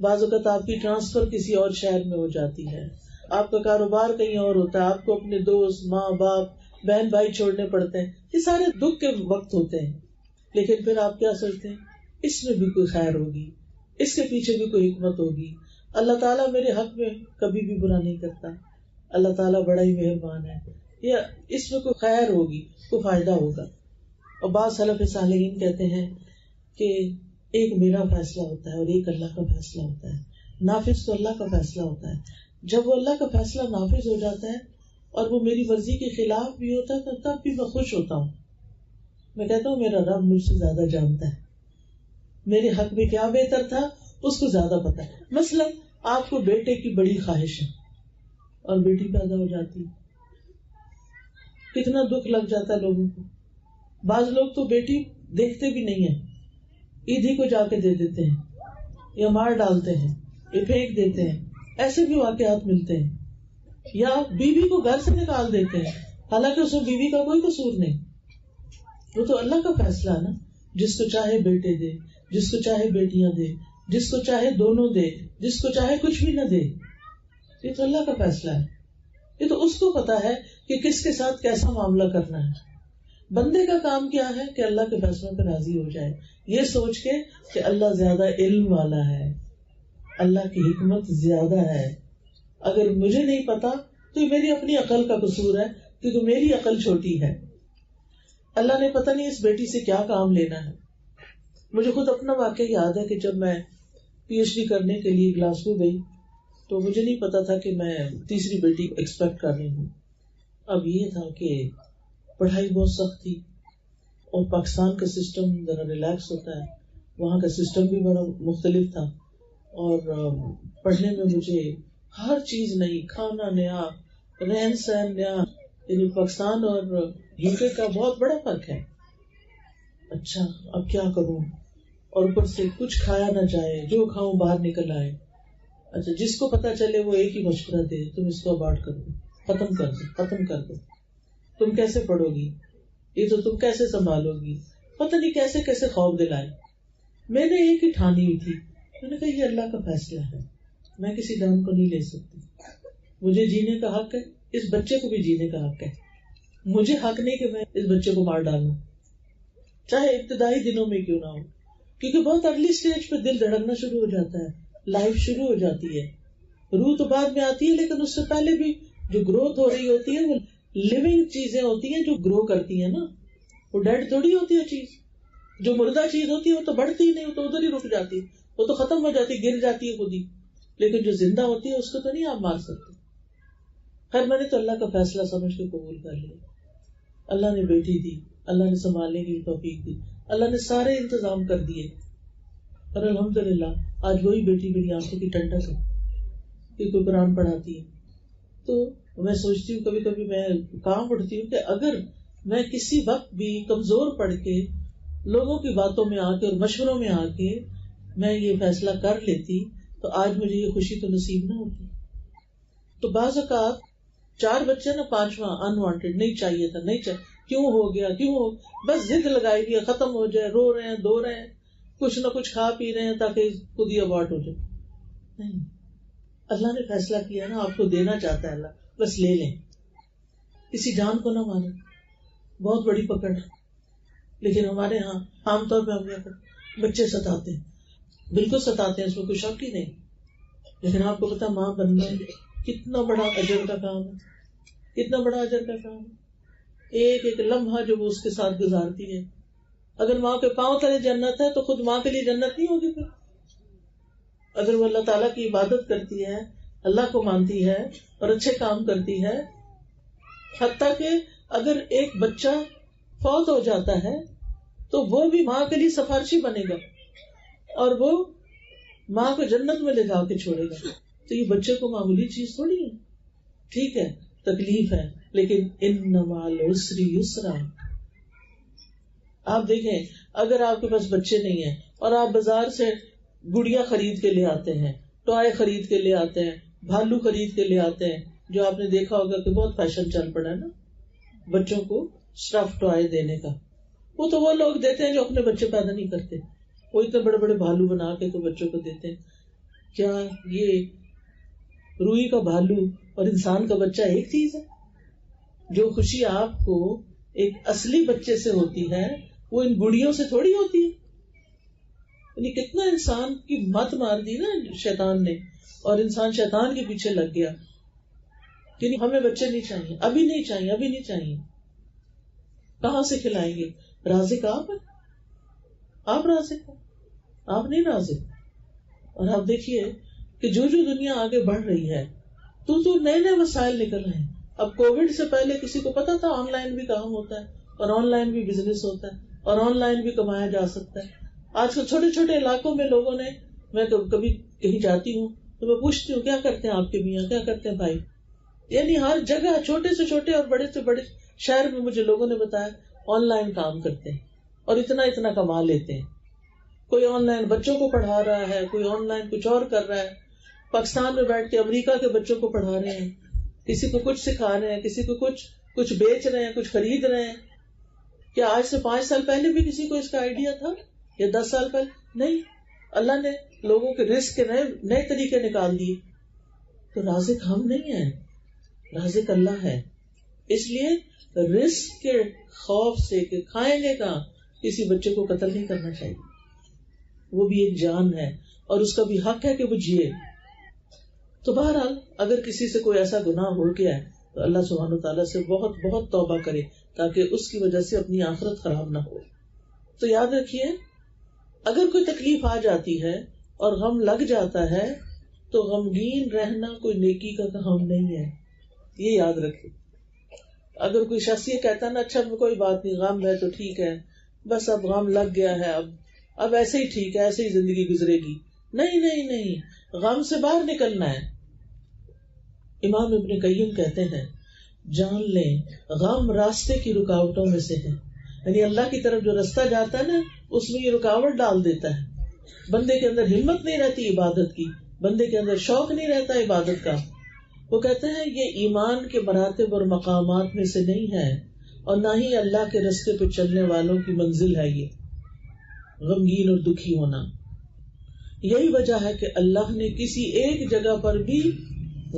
بعض اوقات آپ کی ٹرانسفر کسی اور شہر میں ہو جاتی ہے، آپ کا کاروبار کہیں اور ہوتا ہے، آپ کو اپنے دوست، ماں باپ، بہن بھائی چھوڑنے پڑتے ہیں. یہ سارے دکھ کے وقت ہوتے ہیں، لیکن پھر آپ کیا سوچتے ہیں اس میں بھی کوئی خیر ہوگی، اس کے پیچھے بھی کوئی حکمت ہوگی. اللہ تعالیٰ میرے حق میں کبھی بھی برا نہیں کرتا، اللہ تعالیٰ بڑا ہی مہربان ہے. یا اس میں کوئی خیر ہوگی، کوئی فائدہ ہوگا. اور بعض سلف صالحین کہتے ہیں کہ ایک میرا فیصلہ ہوتا ہے اور ایک اللہ کا فیصلہ ہوتا ہے. نافذ تو اللہ کا فیصلہ ہوتا ہے. جب وہ اللہ کا فیصلہ نافذ ہو جاتا ہے اور وہ میری مرضی کے خلاف بھی ہوتا ہے تو تب بھی میں خوش ہوتا ہوں. میں کہتا ہوں میرا رب مجھ سے زیادہ جانتا ہے، میرے حق میں کیا بہتر تھا اس کو زیادہ پتا ہے. مثلا آپ کو بیٹے کی بڑی خواہش ہے اور بیٹی پیدا ہو جاتی، کتنا دکھ لگ جاتا ہے لوگوں کو. بعض لوگ تو بیٹی دیکھتے بھی نہیں ہیں، عید ہی کو جا کے دے دیتے ہیں یا مار ڈالتے ہیں یا پھینک دیتے ہیں. ایسے بھی واقعات ملتے ہیں. یا بیوی کو گھر سے نکال دیتے ہیں حالانکہ اس میں بیوی کا کوئی قصور نہیں. وہ تو اللہ کا فیصلہ ہے نا. جس کو چاہے بیٹے دے، جس کو چاہے بیٹیاں دے، جس کو چاہے دونوں دے، جس کو چاہے کچھ بھی نہ دے. یہ تو اللہ کا فیصلہ ہے. یہ تو اس کو پتا ہے کہ کس کے ساتھ کیسا معاملہ کرنا ہے. بندے کا کام کیا ہے کہ اللہ کے فیصلوں پر راضی ہو جائے، یہ سوچ کے کہ اللہ زیادہ علم والا ہے، اللہ کی حکمت زیادہ ہے. اگر مجھے نہیں پتا تو یہ میری اپنی عقل کا قصور ہے کیونکہ میری عقل چھوٹی ہے. اللہ نے پتہ نہیں اس بیٹی سے کیا کام لینا ہے. مجھے خود اپنا واقعہ یاد ہے کہ جب میں پی ایچ ڈی کرنے کے لیے گلاسگو گئی تو مجھے نہیں پتا تھا کہ میں تیسری بیٹی ایکسپیکٹ کر رہی ہوں. اب یہ تھا کہ پڑھائی بہت سخت تھی اور پاکستان کا سسٹم ذرا ریلیکس ہوتا ہے، وہاں کا سسٹم بھی بڑا مختلف تھا. اور پڑھنے میں مجھے ہر چیز نئی، کھانا نیا، رہن سہن نیا. یعنی پاکستان اور یو کے کا بہت بڑا فرق ہے. اچھا اب کیا کروں، اور اوپر سے کچھ کھایا نہ جائے، جو کھاؤں باہر نکل آئے. اچھا جس کو پتا چلے وہ ایک ہی مشورہ دے، تم اس کو ابارٹ کر دو، ختم کر دو. تم کیسے پڑھو گی، یہ تو تم کیسے سنبھالو گی، پتہ نہیں کیسے کیسے خوف دلائے. میں نے ایک ہی ٹھانی ہوئی تھی، میں نے کہا یہ اللہ کا فیصلہ ہے، میں کسی جان کو نہیں لے سکتی. مجھے جینے کا حق ہے، اس بچے کو بھی جینے کا حق ہے. مجھے حق نہیں کہ میں اس بچے کو مار ڈالوں، چاہے ابتدائی دنوں میں کیوں نہ ہو. کیونکہ بہت ارلی سٹیج پہ دل دھڑکنا شروع ہو جاتا ہے، لائف شروع ہو جاتی ہے. روح تو بعد میں آتی ہے لیکن اس سے پہلے بھی جو گروتھ ہو رہی ہوتی ہے وہ لیونگ چیزیں ہوتی ہیں جو گرو کرتی ہیں نا. وہ ڈیڈ تھوڑی ہوتی ہے چیز. جو مردہ چیز ہوتی ہے وہ تو بڑھتی ہی نہیں، وہ تو ادھر ہی رک جاتی ہے، وہ تو ختم ہو جاتی، گر جاتی ہے خود ہی. لیکن جو زندہ ہوتی ہے اس کو تو نہیں آپ مار سکتے. خیر میں نے تو اللہ کا فیصلہ سمجھ کے قبول کر لیا. اللہ نے بیٹی دی، اللہ نے سنبھالنے کی توفیق دی، اللہ نے سارے انتظام کر دیے. اور الحمدللہ آج وہی بیٹی میری آنکھوں کی ٹھنڈک ہے کہ کوئی قرآن پڑھاتی ہے. تو میں سوچتی ہوں کبھی کبھی میں کام اٹھتی ہوں کہ اگر میں کسی وقت بھی کمزور پڑ کے لوگوں کی باتوں میں آ کے اور مشوروں میں آ کے میں یہ فیصلہ کر لیتی تو آج مجھے یہ خوشی تو نصیب نہ ہوتی. تو بعض اوقات 4 بچے نا 5واں انوانٹیڈ نہیں چاہیے تھا، نہیں چاہیے، کیوں ہو گیا، کیوں ہو، بس ضد لگائی ہوئی ہے، ختم ہو جائے، رو رہے ہیں، دو رہے ہیں، کچھ نہ کچھ کھا پی رہے ہیں تاکہ خود ہی ابارٹ ہو جائے. نہیں، اللہ نے فیصلہ کیا نا، آپ کو دینا چاہتا ہے اللہ، بس لے لیں. کسی جان کو نہ مارے، بہت بڑی پکڑ. لیکن ہمارے ہاں عام طور پہ ہم بچے ستاتے ہیں، بالکل ستاتے ہیں، اس میں کوئی شک ہی نہیں. لیکن آپ کو پتا ماں بننا کتنا بڑا اجر کا کام ہے، کتنا بڑا اجر کا کام ہے. ایک ایک لمحہ جو وہ اس کے ساتھ گزارتی ہے. اگر ماں کے پاؤں تلے جنت ہے تو خود ماں کے لیے جنت نہیں ہوگی. پھر اگر وہ اللہ تعالیٰ کی عبادت کرتی ہے، اللہ کو مانتی ہے اور اچھے کام کرتی ہے، حتیٰ کہ اگر ایک بچہ فوت ہو جاتا ہے تو وہ بھی ماں کے لیے سفارشی بنے گا اور وہ ماں کو جنت میں لے جا کے چھوڑے گا. تو یہ بچے کو معمولی چیز تھوڑی ہے. ٹھیک ہے تکلیف ہے لیکن ان مع العسر یسرا. آپ دیکھیں اگر آپ کے پاس بچے نہیں ہیں اور آپ بازار سے گڑیا خرید کے لے آتے ہیں، ٹوائے خرید کے لے آتے ہیں، بھالو خرید کے لے آتے ہیں، جو آپ نے دیکھا ہوگا کہ بہت فیشن چل پڑا ہے نا بچوں کو اسٹف ٹوائے دینے کا. وہ لوگ دیتے ہیں جو اپنے بچے پیدا نہیں کرتے، وہ اتنے بڑے بڑے بھالو بنا کے تو بچوں کو دیتے ہیں. کیا یہ روئی کا بھالو اور انسان کا بچہ ایک چیز ہے؟ جو خوشی آپ کو ایک اصلی بچے سے ہوتی ہے وہ ان گڑیوں سے تھوڑی ہوتی ہے. یعنی کتنا انسان کی مت مار دی نا شیطان نے، اور انسان شیطان کے پیچھے لگ گیا. کہ ہمیں بچے نہیں چاہیے، ابھی نہیں چاہیے، ابھی نہیں چاہیے. کہاں سے کھلائیں گے؟ رازق آپ ہیں، آپ رازق ہیں، آپ نہیں رازق. اور آپ دیکھیے کہ جو دنیا آگے بڑھ رہی ہے تو نئے نئے وسائل نکل رہے ہیں. اب کووڈ سے پہلے کسی کو پتا تھا آن لائن بھی کام ہوتا ہے اور آن لائن بھی بزنس ہوتا ہے اور آن لائن بھی کمایا جا سکتا ہے. آج کل چھوٹے چھوٹے علاقوں میں لوگوں نے، میں کبھی کہیں جاتی ہوں تو میں پوچھتی ہوں کیا کرتے ہیں آپ کے میاں، کیا کرتے ہیں بھائی. یعنی ہر جگہ چھوٹے سے چھوٹے اور بڑے سے بڑے شہر میں مجھے لوگوں نے بتایا آن لائن کام کرتے ہیں اور اتنا اتنا کما لیتے ہیں. کوئی آن لائن بچوں کو پڑھا رہا ہے، کوئی آن لائن کچھ اور کر رہا ہے. پاکستان میں بیٹھ کے امریکہ کے بچوں کو پڑھا رہے ہیں، کسی کو کچھ سکھا رہے ہیں، کسی کو کچھ بیچ رہے ہیں، کچھ خرید رہے ہیں. کیا آج سے 5 سال پہلے بھی کسی کو اس کا آئیڈیا تھا یا 10 سال پہلے؟ نہیں. اللہ نے لوگوں کے رزق کے نئے طریقے نکال دیے. تو رازق ہم نہیں ہیں، رازق اللہ ہے. اس لیے رزق کے خوف سے کہ کھائیں گے کہاں، کسی بچے کو قتل نہیں کرنا چاہیے. وہ بھی ایک جان ہے اور اس کا بھی حق ہے کہ وہ جیے. تو بہرحال اگر کسی سے کوئی ایسا گناہ ہو گیا ہے تو اللہ سبحانہ وتعالیٰ سے بہت بہت توبہ کرے تاکہ اس کی وجہ سے اپنی آخرت خراب نہ ہو. تو یاد رکھیے اگر کوئی تکلیف آ جاتی ہے اور غم لگ جاتا ہے تو غمگین رہنا کوئی نیکی کا کام نہیں ہے، یہ یاد رکھیے. اگر کوئی شخص یہ کہتا نا اچھا کوئی بات نہیں، غم ہے تو ٹھیک ہے، بس اب غم لگ گیا ہے، اب ایسے ہی ٹھیک ہے، ایسے ہی زندگی گزرے گی. نہیں نہیں نہیں، غم سے باہر نکلنا ہے. امام ابن قیم کہتے ہیں جان لیں غم راستے کی رکاوٹوں میں سے ہے. یعنی اللہ کی طرف جو راستہ جاتا ہے نا اس میں یہ رکاوٹ ڈال دیتا ہے. بندے کے اندر ہمت نہیں رہتی عبادت کی، بندے کے اندر شوق نہیں رہتا عبادت کا. وہ کہتے ہیں یہ ایمان کے مراتب اور مقامات میں سے نہیں ہے اور نہ ہی اللہ کے راستے پہ چلنے والوں کی منزل ہے یہ غمگین اور دکھی ہونا. یہی وجہ ہے کہ اللہ نے کسی ایک جگہ پر بھی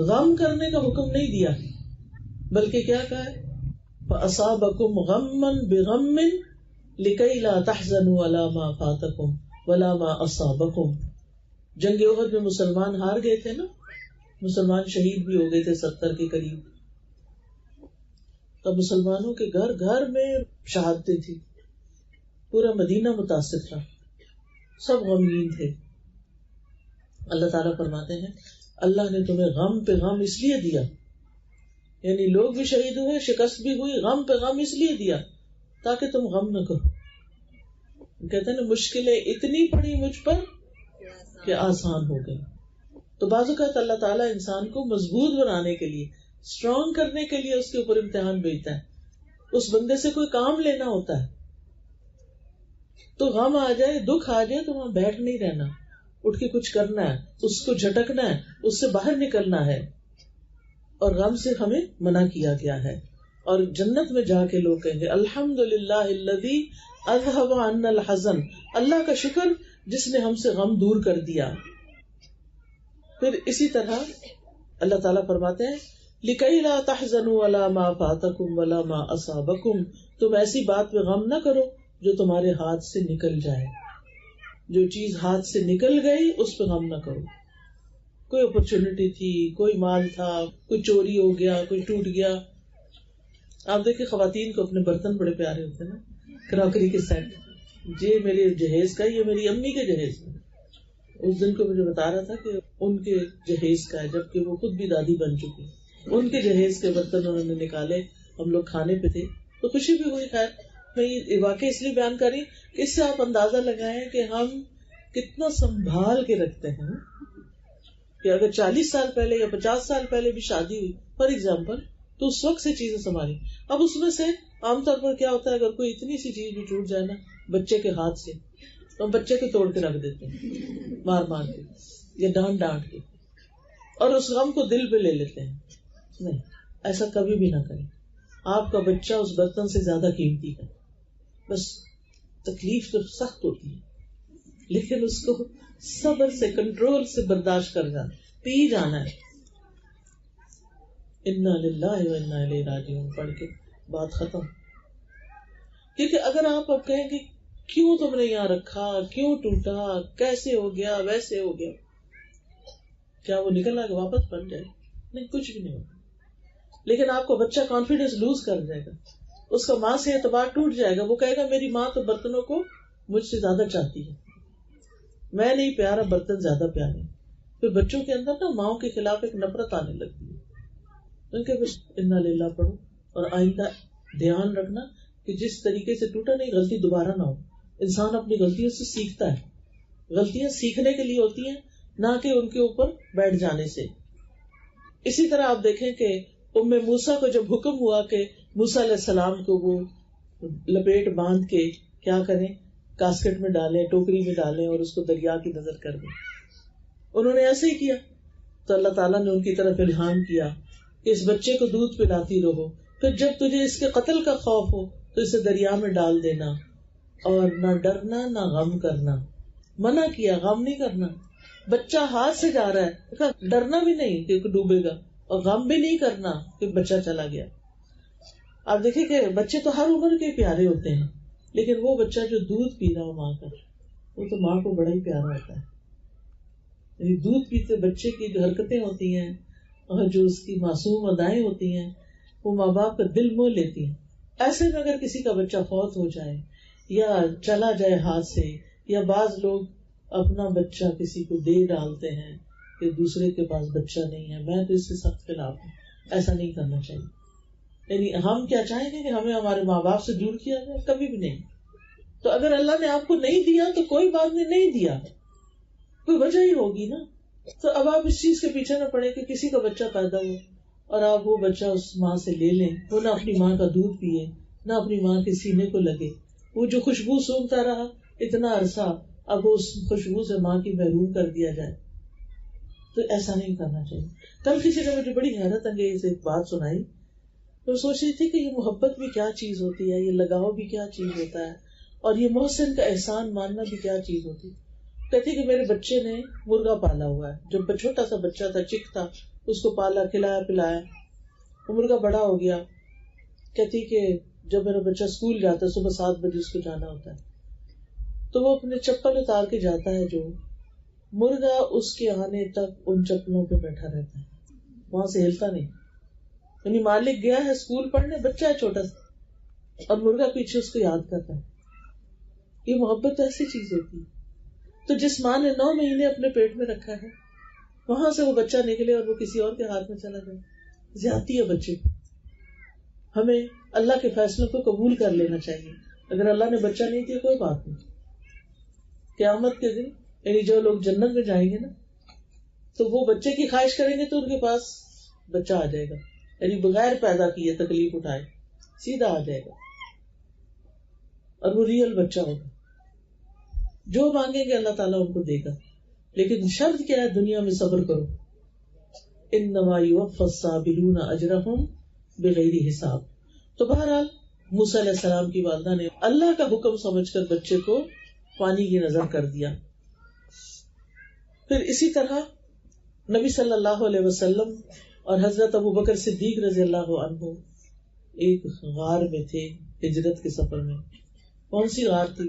غم کرنے کا حکم نہیں دیا، بلکہ کیا کہا ہے فَأَصَابَكُمْ غَمًّا بِغَمٍّ لِكَيْ لَا تَحْزَنُوا عَلَى مَا فَاتَكُمْ وَلَا مَا أَصَابَكُمْ. جنگ احد میں مسلمان ہار گئے تھے نا، مسلمان شہید بھی ہو گئے تھے 70 کے قریب. تب مسلمانوں کے گھر گھر میں شہادتیں تھی، پورا مدینہ متاثر تھا، سب غمگین تھے. اللہ تعالیٰ فرماتے ہیں اللہ نے تمہیں غم پہ غم اس لیے دیا، یعنی لوگ بھی شہید ہوئے، شکست بھی ہوئی، غم پہ غم اس لیے دیا تاکہ تم غم نہ کرو. کہتے ہیں نا مشکلیں اتنی پڑی مجھ پر کہ آسان ہو گئی. تو بعض اوقات اللہ تعالیٰ انسان کو مضبوط بنانے کے لیے، اسٹرانگ کرنے کے لیے اس کے اوپر امتحان بھیجتا ہے. اس بندے سے کوئی کام لینا ہوتا ہے تو غم آ جائے، دکھ آ جائے تو وہاں بیٹھ نہیں رہنا، اٹھ کے کچھ کرنا ہے، اس کو جھٹکنا ہے، اس سے باہر نکلنا ہے. اور غم سے ہمیں منع کیا گیا ہے. اور جنت میں جا کے لوگ کہیں گے الحمدللہ الذی اذھب عنا الحزن، اللہ کا شکر جس نے ہم سے غم دور کر دیا. پھر اسی طرح اللہ تعالیٰ فرماتے ہیں لِكَيْ لَا تَحْزَنُوا عَلَى مَا فَاتَكُمْ وَلَا مَا أَصَابَكُمْ، تم ایسی بات پہ غم نہ کرو جو تمہارے ہاتھ سے نکل جائے. جو چیز ہاتھ سے نکل گئی اس پہ غم نہ کرو. کوئی اپرچونٹی تھی، کوئی مال تھا، کوئی چوری ہو گیا، کوئی ٹوٹ گیا. آپ دیکھیں خواتین کو اپنے برتن بڑے پیارے ہوتے ہیں نا، کراکری کے سیٹ، یہ میرے جہیز کا، یہ میری امی کے جہیز کا. اس دن کو مجھے بتا رہا تھا کہ ان کے جہیز کا ہے، جبکہ وہ خود بھی دادی بن چکی. ان کے جہیز کے برتن انہوں نے نکالے، ہم لوگ کھانے پہ تھے تو خوشی بھی ہوئی. خیر میں یہ واقعہ اس لیے بیان کر رہی کہ اس سے آپ اندازہ لگائیں کہ ہم کتنا سنبھال کے رکھتے ہیں کہ اگر 40 سال پہلے یا 50 سال پہلے بھی شادی ہوئی فار ایگزامپل تو اس وقت سے چیزیں سنبھالی. اب اس میں سے عام طور پر کیا ہوتا ہے اگر کوئی اتنی سی چیز بھی ٹوٹ جائے نا بچے کے ہاتھ سے تو ہم بچے کو توڑ کے رکھ دیتے ہیں مار مار کے یا ڈانٹ ڈانٹ کے، اور اس غم کو دل پہ لے لیتے ہیں. نہیں، ایسا کبھی بھی نہ کریں. آپ کا بچہ اس برتن سے زیادہ قیمتی ہے. بس تکلیف تو سخت ہوتی ہے لیکن اس کو صبر سے، کنٹرول سے برداشت کر جانا، پی جانا ہے. انا للہ و انا الیہ راجعون پڑھ کے بات ختم. کیونکہ اگر آپ اب کہیں کہ کیوں تم نے یہاں رکھا، کیوں ٹوٹا، کیسے ہو گیا، ویسے ہو گیا، کیا وہ نکل آ کے واپس بن جائے؟ نہیں، کچھ بھی نہیں ہوگا. لیکن آپ کا بچہ کانفیڈینس لوز کر جائے گا, اس کا ماں سے اعتبار ٹوٹ جائے گا, وہ کہے گا میری ماں تو برتنوں کو مجھ سے زیادہ چاہتی ہے, میں نہیں پیارا, برتن زیادہ پیارے. پھر بچوں کے اندر نا ماؤں کے خلاف ایک نفرت آنے لگتی ہے. ان کے بس انا للہ پڑھو, اور آئندہ دھیان رکھنا کہ جس طریقے سے ٹوٹا نہیں, غلطی دوبارہ نہ ہو. انسان اپنی غلطیوں سے سیکھتا ہے, غلطیاں سیکھنے کے لیے ہوتی ہیں, نہ کہ ان کے اوپر بیٹھ جانے سے. اسی طرح آپ دیکھیں کہ ام موسیٰ کو جب حکم ہوا کہ موسیٰ علیہ السلام کو وہ لپیٹ باندھ کے کیا کریں, کاسکٹ میں ڈالیں, ٹوکری میں ڈالیں اور اس کو دریا کی نظر کر دیں, انہوں نے ایسے ہی کیا. تو اللہ تعالیٰ نے ان کی طرف الہام کیا کہ اس بچے کو دودھ پلاتی رہو, پھر جب تجھے اس کے قتل کا خوف ہو تو اسے دریا میں ڈال دینا, اور نہ ڈرنا نہ غم کرنا. منع کیا, غم نہیں کرنا. بچہ ہاتھ سے جا رہا ہے, ڈرنا بھی نہیں کہ ڈوبے گا, اور غم بھی نہیں کرنا کہ بچہ چلا گیا. آپ دیکھیں کہ بچے تو ہر عمر کے پیارے ہوتے ہیں, لیکن وہ بچہ جو دودھ پی رہا ہو ماں کا, وہ تو ماں کو بڑا ہی پیارا ہوتا ہے. یعنی دودھ پیتے بچے کی جو حرکتیں ہوتی ہیں اور جو اس کی معصوم ادائیں ہوتی ہیں, وہ ماں باپ کا دل موہ لیتی ہیں. ایسے میں اگر کسی کا بچہ فوت ہو جائے یا چلا جائے ہاتھ سے, یا بعض لوگ اپنا بچہ کسی کو دے ڈالتے ہیں کہ دوسرے کے پاس بچہ نہیں ہے, میں تو اس سے سخت خلاف ہوں. ایسا نہیں کرنا چاہیے. یعنی ہم کیا چاہیں گے کہ ہمیں ہمارے ماں باپ سے دور کیا جائے؟ کبھی بھی نہیں. تو اگر اللہ نے آپ کو نہیں دیا تو کوئی بات نہیں دیا, کوئی وجہ ہی ہوگی نا. تو اب آپ اس چیز کے پیچھے نہ پڑے کہ کسی کا بچہ پیدا ہو اور آپ وہ بچہ اس ماں سے لے لیں, وہ نہ اپنی ماں کا دودھ پیے, نہ اپنی ماں کے سینے کو لگے. وہ جو خوشبو سونگتا رہا اتنا عرصہ, اب اس خوشبو سے ماں کی محروم کر دیا جائے, تو ایسا نہیں کرنا چاہیے. کل کسی نے مجھے بڑی حیرت انگیز ایک بات سنائی. تو سوچ رہی تھی کہ یہ محبت بھی کیا چیز ہوتی ہے, یہ لگاؤ بھی کیا چیز ہوتا ہے, اور یہ محسن کا احسان ماننا بھی کیا چیز ہوتی ہے. کہتی کہ میرے بچے نے مرغا پالا ہوا ہے, جب چھوٹا سا بچہ تھا, چک تھا, اس کو پالا, کھلایا پلایا, وہ مرغا بڑا ہو گیا. کہتی کہ جب میرا بچہ اسکول جاتا ہے, صبح 7 بجے اس کو جانا ہوتا ہے, تو وہ اپنے چپل اتار کے جاتا ہے, جو مرغا اس کے آنے تک ان چپلوں پہ بیٹھا رہتا ہے, وہاں سے ہلتا نہیں. یعنی مالک گیا ہے اسکول پڑھنے, بچہ ہے چھوٹا سا, اور مرغا پیچھے اس کو یاد کرتا ہے. یہ محبت ایسی چیز ہوتی ہے. تو جس ماں نے 9 مہینے اپنے پیٹ میں رکھا ہے, وہاں سے وہ بچہ نکلے اور وہ کسی اور کے ہاتھ میں چلا جائے, زیادتی ہے بچے کو. ہمیں اللہ کے فیصلوں کو قبول کر لینا چاہیے. اگر اللہ نے بچہ نہیں دیا کوئی بات نہیں, قیامت کے دن یعنی جو لوگ جنت میں جائیں گے نا, تو وہ بچے کی خواہش کریں گے تو ان کے پاس بچہ آ جائے گا, یعنی بغیر پیدا کیے تکلیف اٹھائے سیدھا آ جائے گا, اور وہ ریئل بچہ ہوگا. جو مانگیں گے اللہ تعالیٰ ان کو دے گا, لیکن شرط کیا ہے, دنیا میں صبر کرو. انما یوفی الصابرون اجرہم بغیر حساب. تو بہرحال موسیٰ علیہ السلام کی والدہ نے اللہ کا حکم سمجھ کر بچے کو پانی کی نظر کر دیا. پھر اسی طرح نبی صلی اللہ علیہ وسلم اور حضرت ابو بکر صدیق رضی اللہ عنہ ایک غار میں تھے ہجرت کے سفر میں. کون سی غار تھی؟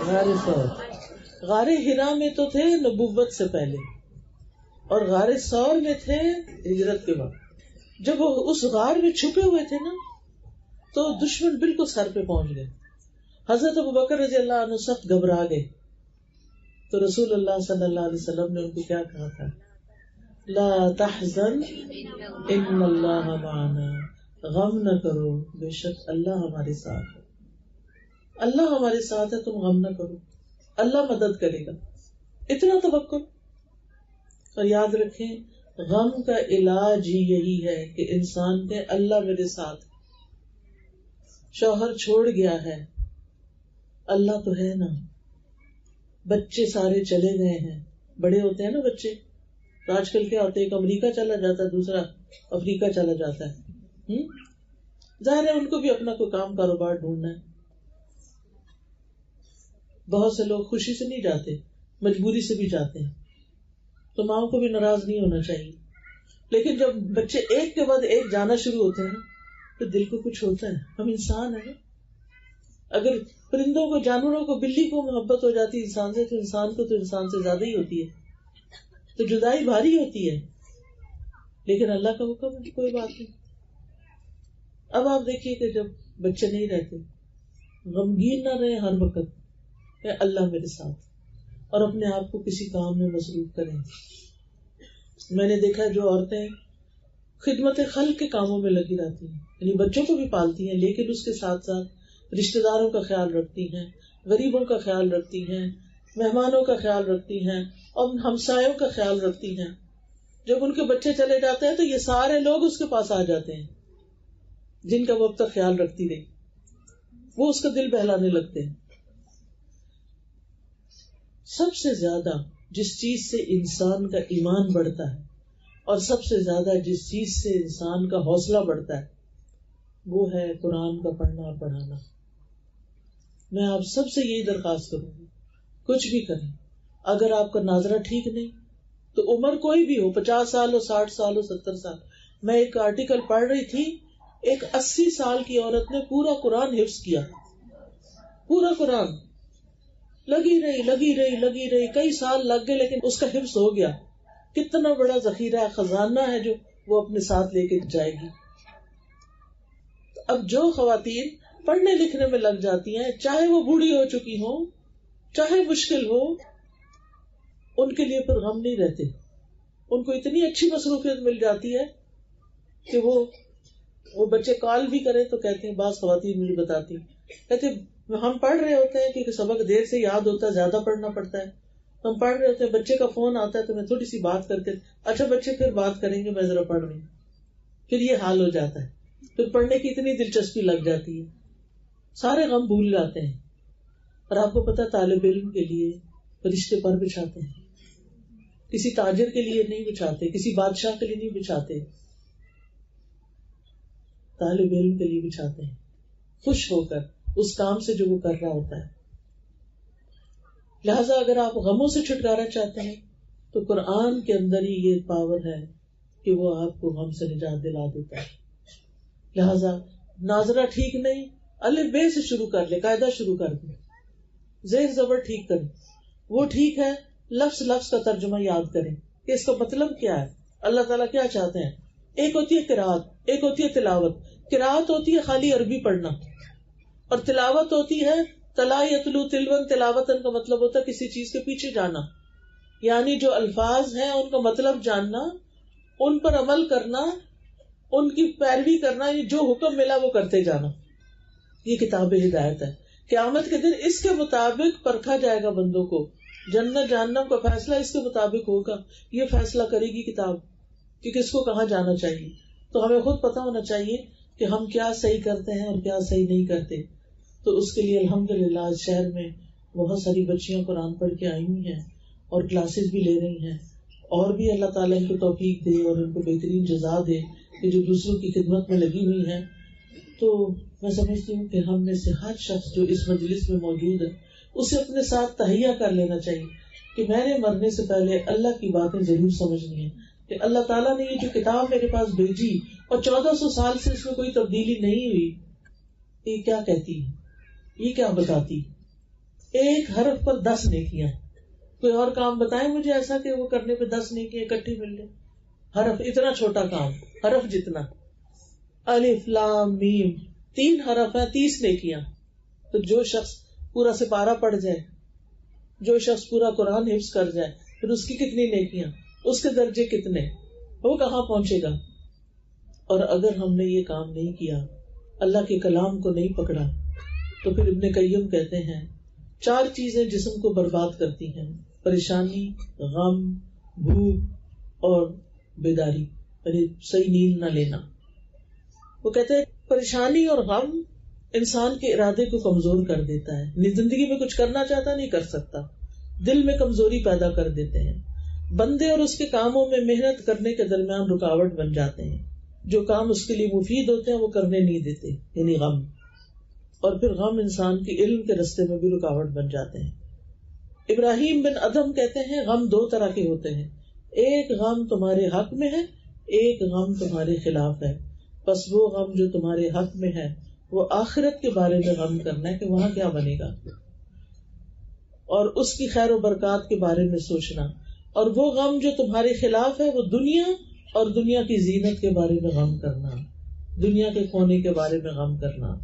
غار ثور. غار حرا میں تو تھے نبوت سے پہلے, اور غار ثور میں تھے ہجرت کے بعد. جب وہ اس غار میں چھپے ہوئے تھے نا, تو دشمن بالکل سر پہ پہنچ گئے. حضرت ابو بکر رضی اللہ عنہ سخت گھبرا گئے. تو رسول اللہ صلی اللہ علیہ وسلم نے ان کو کیا کہا تھا؟ لا تحزن ان اللہ معنا. غم نہ کرو, بے شک اللہ ہمارے ساتھ ہے. اللہ ہمارے ساتھ ہے, تم غم نہ کرو, اللہ مدد کرے گا. اتنا توکل. اور یاد رکھیں, غم کا علاج ہی یہی ہے کہ انسان کے اللہ میرے ساتھ. شوہر چھوڑ گیا ہے, اللہ تو ہے نا. بچے سارے چلے گئے ہیں, بڑے ہوتے ہیں نا بچے. تو آج کل کیا ہوتا ہے, ایک امریکہ چلا جاتا ہے, دوسرا افریقہ چلا جاتا ہے. ظاہر ہے ان کو بھی اپنا کوئی کام کاروبار ڈھونڈنا ہے. بہت سے لوگ خوشی سے نہیں جاتے, مجبوری سے بھی جاتے ہیں. تو ماؤں کو بھی ناراض نہیں ہونا چاہیے. لیکن جب بچے ایک کے بعد ایک جانا شروع ہوتے ہیں تو دل کو کچھ ہوتا ہے. ہم انسان ہیں. اگر پرندوں کو, جانوروں کو, بلی کو محبت ہو جاتی ہے انسان سے, تو انسان کو تو انسان سے زیادہ ہی ہوتی ہے. تو جدائی بھاری ہوتی ہے. لیکن اللہ کا حکم ہے کوئی بات نہیں. اب آپ دیکھیے کہ جب بچے نہیں رہتے، غمگین نہ رہے ہر وقت کہ اللہ میرے ساتھ، اور اپنے آپ کو کسی کام میں مصروف کریں. میں نے دیکھا جو عورتیں خدمت خلق کے کاموں میں لگی رہتی ہیں، یعنی بچوں کو بھی پالتی ہیں لیکن اس کے ساتھ ساتھ رشتہ داروں کا خیال رکھتی ہیں، غریبوں کا خیال رکھتی ہیں، مہمانوں کا خیال رکھتی ہیں اور ہمسایوں کا خیال رکھتی ہیں. جب ان کے بچے چلے جاتے ہیں تو یہ سارے لوگ اس کے پاس آ جاتے ہیں جن کا وہ اب تک خیال رکھتی رہی، وہ اس کا دل بہلانے لگتے ہیں. سب سے زیادہ جس چیز سے انسان کا ایمان بڑھتا ہے اور سب سے زیادہ جس چیز سے انسان کا حوصلہ بڑھتا ہے وہ ہے قرآن کا پڑھنا اور پڑھانا. میں آپ سب سے یہی درخواست کروں گی، کچھ بھی کریں، اگر آپ کا ناظرہ ٹھیک نہیں تو عمر کوئی بھی ہو، 50 سال ہو، 60 سال ہو، 70 سال. میں ایک آرٹیکل پڑھ رہی تھی، ایک 80 سال کی عورت نے پورا قرآن حفظ کیا، پورا قرآن، لگی رہی کئی سال لگ گئے لیکن اس کا حفظ ہو گیا. کتنا بڑا ذخیرہ خزانہ ہے جو وہ اپنے ساتھ لے کے جائے گی. اب جو خواتین پڑھنے لکھنے میں لگ جاتی ہیں، چاہے وہ بوڑھی ہو چکی ہوں، چاہے مشکل ہو، ان کے لیے پھر غم نہیں رہتے. ان کو اتنی اچھی مصروفیت مل جاتی ہے کہ وہ بچے کال بھی کریں تو کہتے ہیں، بعض خواتین مجھے بتاتی کہتے ہم پڑھ رہے ہوتے ہیں کیونکہ سبق دیر سے یاد ہوتا ہے، زیادہ پڑھنا پڑتا ہے، ہم پڑھ رہے ہوتے ہیں، بچے کا فون آتا ہے تو میں تھوڑی سی بات کر کے، اچھا بچے پھر بات کریں گے، میں ذرا پڑھ رہی ہوں. پھر یہ حال ہو جاتا ہے، پھر پڑھنے کی اتنی دلچسپی لگ جاتی ہے، سارے غم بھول جاتے ہیں. اور آپ کو پتا طالب علم کے لیے فرشتے پر بچھاتے ہیں، کسی تاجر کے لیے نہیں بچھاتے، کسی بادشاہ کے لیے نہیں بچھاتے، طالب علم کے لیے بچھاتے ہیں، خوش ہو کر اس کام سے جو وہ کر رہا ہوتا ہے. لہذا اگر آپ غموں سے چھٹکارا چاہتے ہیں تو قرآن کے اندر ہی یہ پاور ہے کہ وہ آپ کو غم سے نجات دلا دیتا ہے. لہذا ناظرہ ٹھیک نہیں، الف بے سے شروع کر لے، قاعدہ شروع کر دیں، زیر زبر ٹھیک کریں، وہ ٹھیک ہے، لفظ لفظ کا ترجمہ یاد کریں کہ اس کا مطلب کیا ہے، اللہ تعالیٰ کیا چاہتے ہیں. ایک ہوتی ہے قرات، ایک ہوتی ہے تلاوت. قرات ہوتی ہے خالی عربی پڑھنا، اور تلاوت ہوتی ہے تلا یتلو تلون، تلاوتن کا مطلب ہوتا ہے کسی چیز کے پیچھے جانا، یعنی جو الفاظ ہیں ان کا مطلب جاننا، ان پر عمل کرنا، ان کی پیروی کرنا، یہ جو حکم ملا وہ کرتے جانا. یہ کتاب ہدایت ہے. قیامت کے دن اس کے مطابق پرکھا جائے گا بندوں کو، جنت جہنم کا فیصلہ اس کے مطابق ہوگا. یہ فیصلہ کرے گی کتاب کہ کس کو کہاں جانا چاہیے. تو ہمیں خود پتہ ہونا چاہیے کہ ہم کیا صحیح کرتے ہیں اور کیا صحیح نہیں کرتے. تو اس کے لیے الحمدللہ آج شہر میں بہت ساری بچیاں قرآن پڑھ کے آئی ہوئی ہیں اور کلاسز بھی لے رہی ہیں، اور بھی اللہ تعالیٰ ان کو توفیق دے اور ان کو بہترین جزا دے کہ جو دوسروں کی خدمت میں لگی ہوئی ہیں. تو میں سمجھتی ہوں کہ ہم میں سے ہر شخص جو اس مجلس میں موجود ہے اسے اپنے ساتھ تہیا کر لینا چاہیے کہ میں نے مرنے سے پہلے اللہ کی باتیں ضرور سمجھنی ہے، کہ اللہ تعالیٰ نے یہ جو کتاب میرے پاس بھیجی اور 1400 سال سے اس میں کوئی تبدیلی نہیں ہوئی، یہ کیا کہتی ہے، یہ کیا بتاتی. ایک حرف پر 10 نیکیاں. کوئی اور کام بتائیں مجھے ایسا کہ وہ کرنے پہ 10 نیکیاں اکٹھی مل جائے. حرف اتنا چھوٹا کام، حرف جتنا، الف لام میم 3 حرف ہیں، 30 نیکیاں. تو جو شخص پورا سپارہ پڑھ جائے، جو شخص پورا قرآن حفظ کر جائے، پھر اس کی کتنی نیکیاں، اس کے درجے کتنے، وہ کہاں پہنچے گا. اور اگر ہم نے یہ کام نہیں کیا، اللہ کے کلام کو نہیں پکڑا، تو پھر ابن قیم کہتے ہیں 4 چیزیں جسم کو برباد کرتی ہیں: پریشانی، غم، بھوک اور بیداری، یعنی صحیح نیند نہ لینا. وہ کہتے ہیں پریشانی اور غم انسان کے ارادے کو کمزور کر دیتا ہے، زندگی میں کچھ کرنا چاہتا نہیں کر سکتا، دل میں کمزوری پیدا کر دیتے ہیں، بندے اور اس کے کاموں میں محنت کرنے کے درمیان رکاوٹ بن جاتے ہیں، جو کام اس کے لیے مفید ہوتے ہیں وہ کرنے نہیں دیتے، یعنی غم. اور پھر غم انسان کے علم کے رستے میں بھی رکاوٹ بن جاتے ہیں. ابراہیم بن ادم کہتے ہیں غم 2 طرح کے ہوتے ہیں، ایک غم تمہارے حق میں ہے، ایک غم تمہارے خلاف ہے. بس وہ غم جو تمہارے حق میں ہے وہ آخرت کے بارے میں غم کرنا ہے کہ وہاں کیا بنے گا، اور اس کی خیر و برکات کے بارے میں سوچنا. اور وہ غم جو تمہارے خلاف ہے وہ دنیا اور دنیا کی زینت کے بارے میں غم کرنا، دنیا کے کھونے کے بارے میں غم کرنا.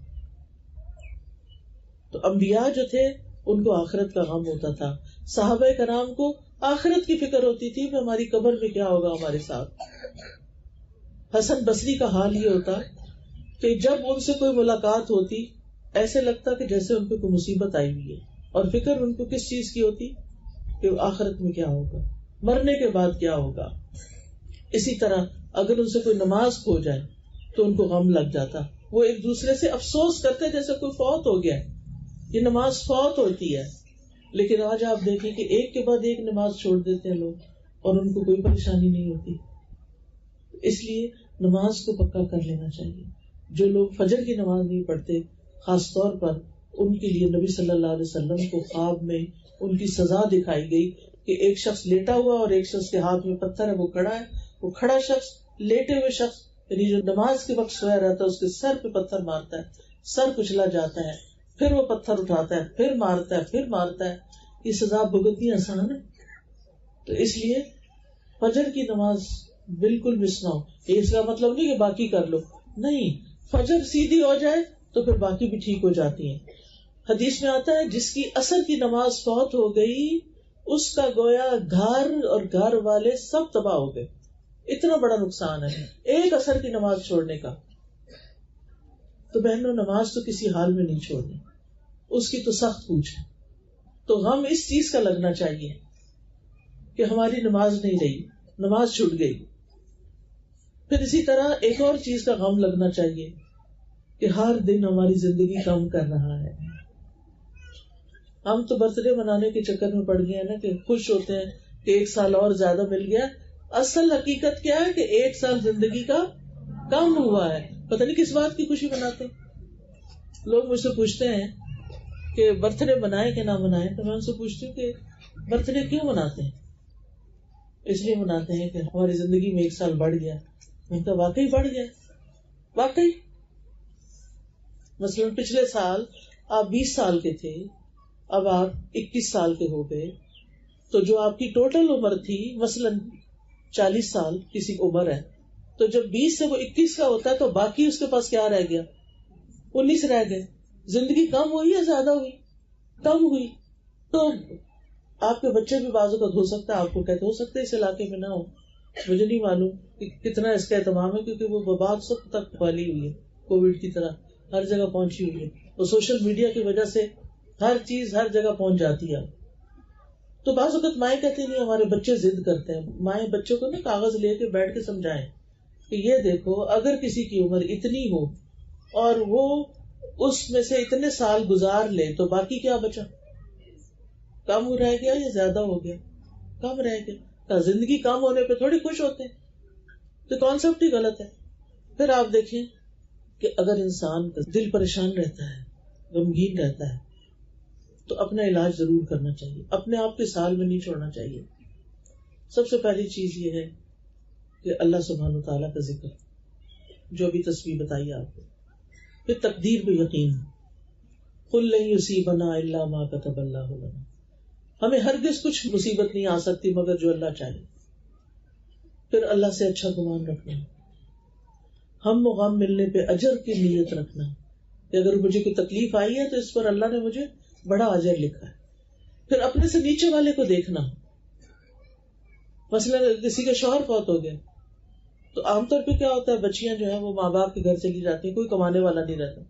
تو انبیاء جو تھے ان کو آخرت کا غم ہوتا تھا. صحابہ کرام کو آخرت کی فکر ہوتی تھی کہ ہماری قبر میں کیا ہوگا ہمارے ساتھ. حسن بصری کا حال یہ ہوتا کہ جب ان سے کوئی ملاقات ہوتی ایسے لگتا کہ جیسے ان پہ کوئی مصیبت آئی ہوئی ہے، اور فکر ان کو کس چیز کی ہوتی کہ آخرت میں کیا ہوگا، مرنے کے بعد کیا ہوگا. اسی طرح اگر ان سے کوئی نماز کھو جائے تو ان کو غم لگ جاتا. وہ ایک دوسرے سے افسوس کرتے جیسے کوئی فوت ہو گیا ہے، یہ نماز فوت ہوتی ہے. لیکن آج آپ دیکھیں کہ ایک کے بعد ایک نماز چھوڑ دیتے ہیں لوگ اور ان کو کوئی پریشانی نہیں ہوتی. اس لیے نماز کو پکا کر لینا چاہیے. جو لوگ فجر کی نماز نہیں پڑھتے، خاص طور پر ان کے لیے نبی صلی اللہ علیہ وسلم کو خواب میں ان کی سزا دکھائی گئی کہ ایک شخص لیٹا ہوا اور ایک شخص کے ہاتھ میں پتھر ہے، وہ کھڑا ہے. وہ کھڑا شخص لیٹے ہوئے شخص یعنی جو نماز کے وقت سویا رہتا ہے اس کے سر پہ پتھر مارتا ہے، سر کچلا جاتا ہے، پھر وہ پتھر اٹھاتا ہے، پھر مارتا ہے، پھر مارتا ہے. یہ سزا بھگتنی آسان ہے. تو اس لیے فجر کی نماز بالکل مس نہ ہو. اس کا مطلب نہیں کہ باقی کر لو، نہیں، فجر سیدھی ہو جائے تو پھر باقی بھی ٹھیک ہو جاتی ہیں. حدیث میں آتا ہے جس کی عصر کی نماز فوت ہو گئی اس کا گویا گھر اور گھر والے سب تباہ ہو گئے. اتنا بڑا نقصان ہے ایک عصر کی نماز چھوڑنے کا. تو بہنوں، نماز تو کسی حال میں نہیں چھوڑنی، اس کی تو سخت پوچھ ہے. تو غم اس چیز کا لگنا چاہیے کہ ہماری نماز نہیں رہی، نماز چھوٹ گئی. پھر اسی طرح ایک اور چیز کا غم لگنا چاہیے کہ ہر دن ہماری زندگی کم کر رہا ہے. ہم تو برتھ ڈے منانے کے چکر میں پڑ گئے ہیں نا کہ خوش ہوتے ہیں کہ ایک سال اور زیادہ مل گیا. اصل حقیقت کیا ہے کہ ایک سال زندگی کا کم ہوا ہے. پتہ نہیں کس بات کی خوشی مناتے. لوگ مجھ سے پوچھتے ہیں کہ برتھ ڈے منائے کہ نہ منائے، تو میں ان سے پوچھتی ہوں کہ برتھ ڈے کیوں مناتے ہیں؟ اس لیے مناتے ہیں کہ ہماری زندگی میں ایک سال بڑھ گیا. میں کہا واقعی بڑھ گیا، واقعی. مثلاً پچھلے سال آپ 20 سال کے تھے، اب آپ 21 سال کے ہو گئے، تو جو آپ کی ٹوٹل عمر تھی مثلاً 40 سال کسی عمر ہے، تو جب 20 سے وہ 21 کا ہوتا ہے تو باقی اس کے پاس کیا رہ گیا؟ 19 رہ گئے. زندگی کم ہوئی یا زیادہ ہوئی؟ کم ہوئی. تو آپ کے بچے بھی بعض اوقات ہو سکتا ہے آپ کو کہتے ہو سکتا ہے اس علاقے میں نہ ہو، مجھے نہیں معلوم کہ کتنا اس کا اہتمام ہے، کیونکہ وہ وبا سب تک پھیلی ہوئی ہے، کووڈ کی طرح ہر جگہ پہنچی ہوئی ہے، اور سوشل میڈیا کی وجہ سے ہر چیز ہر جگہ پہنچ جاتی ہے. تو بعض اوقات مائیں کہتی نہیں ہمارے بچے ضد کرتے ہیں. مائیں بچوں کو نا کاغذ لے کے بیٹھ کے سمجھائیں کہ یہ دیکھو اگر کسی کی عمر اتنی ہو اور وہ اس میں سے اتنے سال گزار لے تو باقی کیا بچا؟ کم رہ گیا یا زیادہ ہو گیا؟ کم رہ گیا. زندگی کم ہونے پہ تھوڑی خوش ہوتے ہیں. تو کانسیپٹ ہی غلط ہے. پھر آپ دیکھیں کہ اگر انسان کا دل پریشان رہتا ہے، غمگین رہتا ہے، تو اپنا علاج ضرور کرنا چاہیے. اپنے آپ کے سال میں نہیں چھوڑنا چاہیے. سب سے پہلی چیز یہ ہے کہ اللہ سبحانہ و تعالیٰ کا ذکر، جو ابھی تصویر بتائی آپ کو. پھر تقدیر پہ یقین. قل لن یصیبنا الا ما کتب اللہ لنا. ہمیں ہرگز کچھ مصیبت نہیں آ سکتی مگر جو اللہ چاہے. پھر اللہ سے اچھا گمان رکھنا. ہم و غم ملنے پہ اجر کی نیت رکھنا کہ اگر مجھے کوئی تکلیف آئی ہے تو اس پر اللہ نے مجھے بڑا اجر لکھا ہے. پھر اپنے سے نیچے والے کو دیکھنا. مثلا کسی کا شوہر فوت ہو گیا تو عام طور پہ کیا ہوتا ہے، بچیاں جو ہیں وہ ماں باپ کے گھر چلی جاتی ہیں، کوئی کمانے والا نہیں رہتا.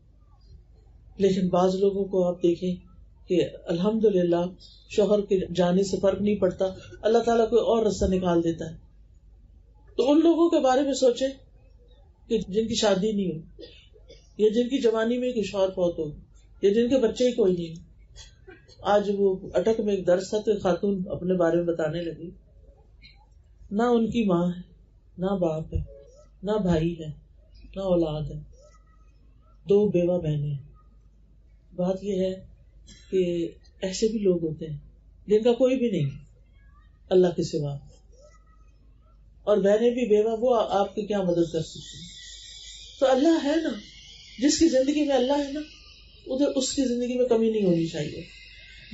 لیکن بعض لوگوں کو آپ دیکھیں کہ الحمدللہ شوہر کے جانے سے فرق نہیں پڑتا، اللہ تعالیٰ کوئی اور رستہ نکال دیتا ہے. تو ان لوگوں کے بارے میں سوچیں کہ جن کی شادی نہیں ہو، یا جن کی جوانی میں کوئی شوہر فوت ہو، یا جن کے بچے ہی کوئی نہیں. آج وہ اٹک میں ایک درس تھا تو ایک خاتون اپنے بارے میں بتانے لگی، نہ ان کی ماں ہے، نہ باپ ہے، نہ بھائی ہے، نہ اولاد ہے، 2 بیوہ بہنیں ہیں. بات یہ ہے کہ ایسے بھی لوگ ہوتے ہیں جن کا کوئی بھی نہیں اللہ کے سوا، اور بہنیں بھی بیوہ، وہ آپ کی کیا مدد کر سکتی. تو اللہ ہے نا، جس کی زندگی میں اللہ ہے نا ادھر اس کی زندگی میں کمی نہیں ہونی چاہیے.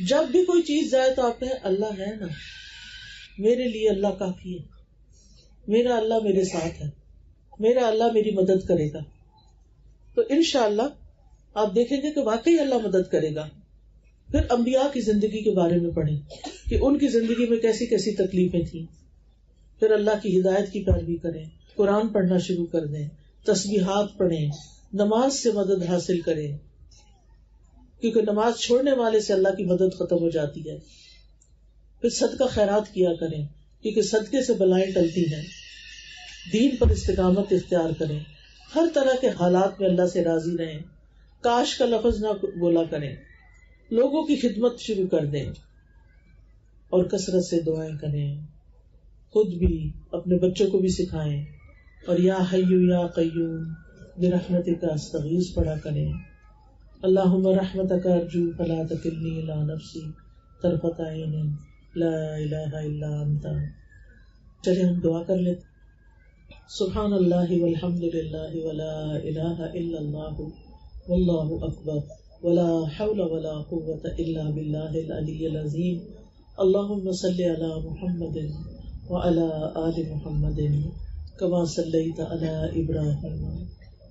جب بھی کوئی چیز جائے تو آپ کہیں اللہ ہے نا، میرے لیے اللہ کافی ہے. میرا اللہ میرے ساتھ ہے، میرا اللہ میری مدد کرے گا، تو انشاءاللہ آپ دیکھیں گے کہ واقعی اللہ مدد کرے گا. پھر انبیاء کی زندگی کے بارے میں پڑھیں کہ ان کی زندگی میں کیسی کیسی تکلیفیں تھیں. پھر اللہ کی ہدایت کی پیروی کریں، قرآن پڑھنا شروع کر دیں، تسبیحات پڑھیں، نماز سے مدد حاصل کریں، کیونکہ نماز چھوڑنے والے سے اللہ کی مدد ختم ہو جاتی ہے. پھر صدقہ خیرات کیا کریں، کیونکہ صدقے سے بلائیں ٹلتی ہیں. دین پر استقامت اختیار کریں، ہر طرح کے حالات میں اللہ سے راضی رہیں، کاش کا لفظ نہ بولا کریں، لوگوں کی خدمت شروع کر دیں اور کثرت سے دعائیں کریں. خود بھی اپنے بچوں کو بھی سکھائیں اور یا حی یا قیوم برحمتک استغیث پڑھا کریں. اللہم رحمتک ارجو فلا تکلنی الی نفسی طرفۃ عین لا الہ الا انت. چلے ہم دعا کر لیتے. سبحان اللہ والحمد للہ ولا الہ الا اللہ واللہ اکبر ولا حول ولا قوة الا باللہ العلی العظیم. اللہم صل علی محمد وعلى آل محمد كما صليت على إبراهيم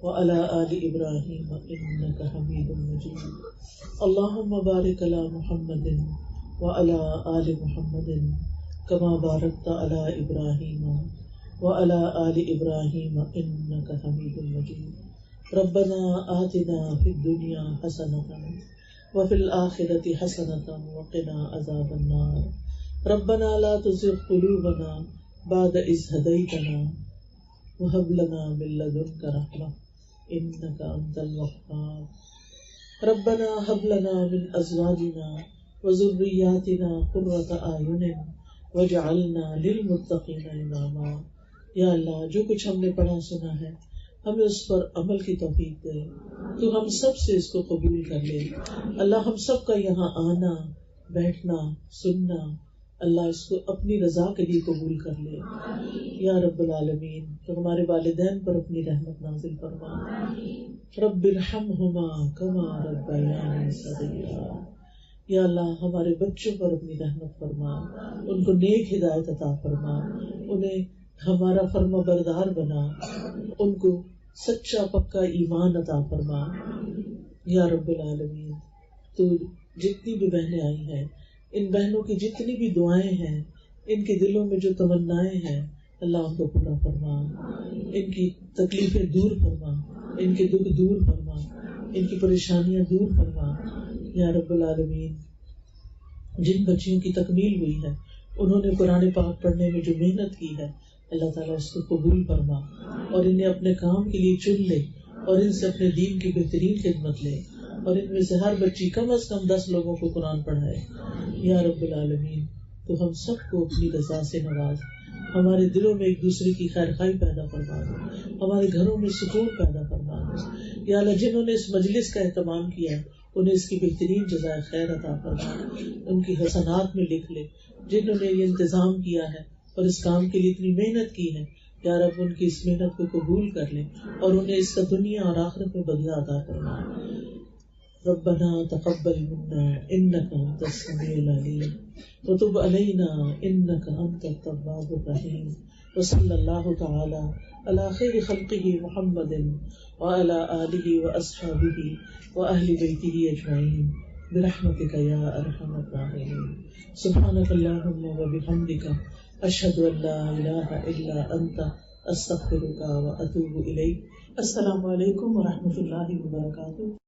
وعلى آل إبراهيم إنك حميد مجيد. اللهم بارك على محمد وعلى آل محمد كما باركت على إبراهيم وعلى آل إبراهيم إنك حميد مجيد. ربنا آتنا في الدنيا حسنة وفي الآخرة حسنة وقنا عذاب النار. ربنا لا تزغ قلوبنا بعد إذ هديتنا وهب لنا من لدنك رحمة إنك أنت الوهاب. ربنا هب لنا من أزواجنا وذرياتنا قرة أعين واجعلنا للمتقين إماما. یا اللہ جو کچھ ہم نے پڑھا سنا ہے ہمیں اس پر عمل کی توفیق دے، تو ہم سب سے اس کو قبول کر لے. اللہ ہم سب کا یہاں آنا بیٹھنا سننا اللہ اس کو اپنی رضا کے لیے قبول کر لے. یا رب العالمین تو ہمارے والدین پر اپنی رحمت نازل فرما. رب ارحمہما کما ربیانی صغیرا. یا اللہ ہمارے بچوں پر اپنی رحمت فرما، ان کو نیک ہدایت عطا فرما، انہیں ہمارا فرما بردار بنا، ان کو سچا پکا ایمان عطا فرما. یا رب العالمین تو جتنی بھی بہنیں آئی ہیں ان بہنوں کی جتنی بھی دعائیں ہیں، ان کے دلوں میں جو تمنائیں ہیں اللہ ان کو پورا فرما، ان کی تکلیفیں دور فرما، ان کے دکھ دور فرما، ان کی پریشانیاں دور فرما. یا رب العالمین جن بچیوں کی تکمیل ہوئی ہے انہوں نے قرآن پاک پڑھنے میں جو محنت کی ہے اللہ تعالیٰ اس کو قبول فرما اور انہیں اپنے کام کے لیے چن لے اور ان سے اپنے دین کی بہترین خدمت لے اور ان میں سے ہر بچی کم از کم 10 لوگوں کو قرآن پڑھائے. یا رب العالمین تو ہم سب کو اپنی رضا سے نواز، ہمارے دلوں میں ایک دوسرے کی خیر خواہی پیدا فرما دے، ہمارے گھروں میں سکون پیدا فرما دے. یا اللہ جنہوں نے اس مجلس کا اہتمام کیا ہے انہیں اس کی بہترین جزائے خیر عطا فرما، ان کی حسنات میں لکھ لے. جنہوں نے یہ انتظام کیا ہے اور اس کام کے لیے اتنی محنت کی ہے یا رب ان کی اس محنت کو قبول کر لے اور انہیں اس کا دنیا اور آخرت میں بدلہ عطا فرما. ربنا تقبل منا انك انت السميع العليم وتب علينا انك انت التواب الرحيم. وصلى الله تعالى على خير خلقه محمد وعلى آله وأصحابه وأهل بيته أجمعين برحمتك يا أرحم الراحمين. سبحانك اللهم وبحمدك أشهد أن لا إله إلا أنت أستغفرك وأتوب إليك. السلام علیکم ورحمۃ اللہ وبرکاتہ.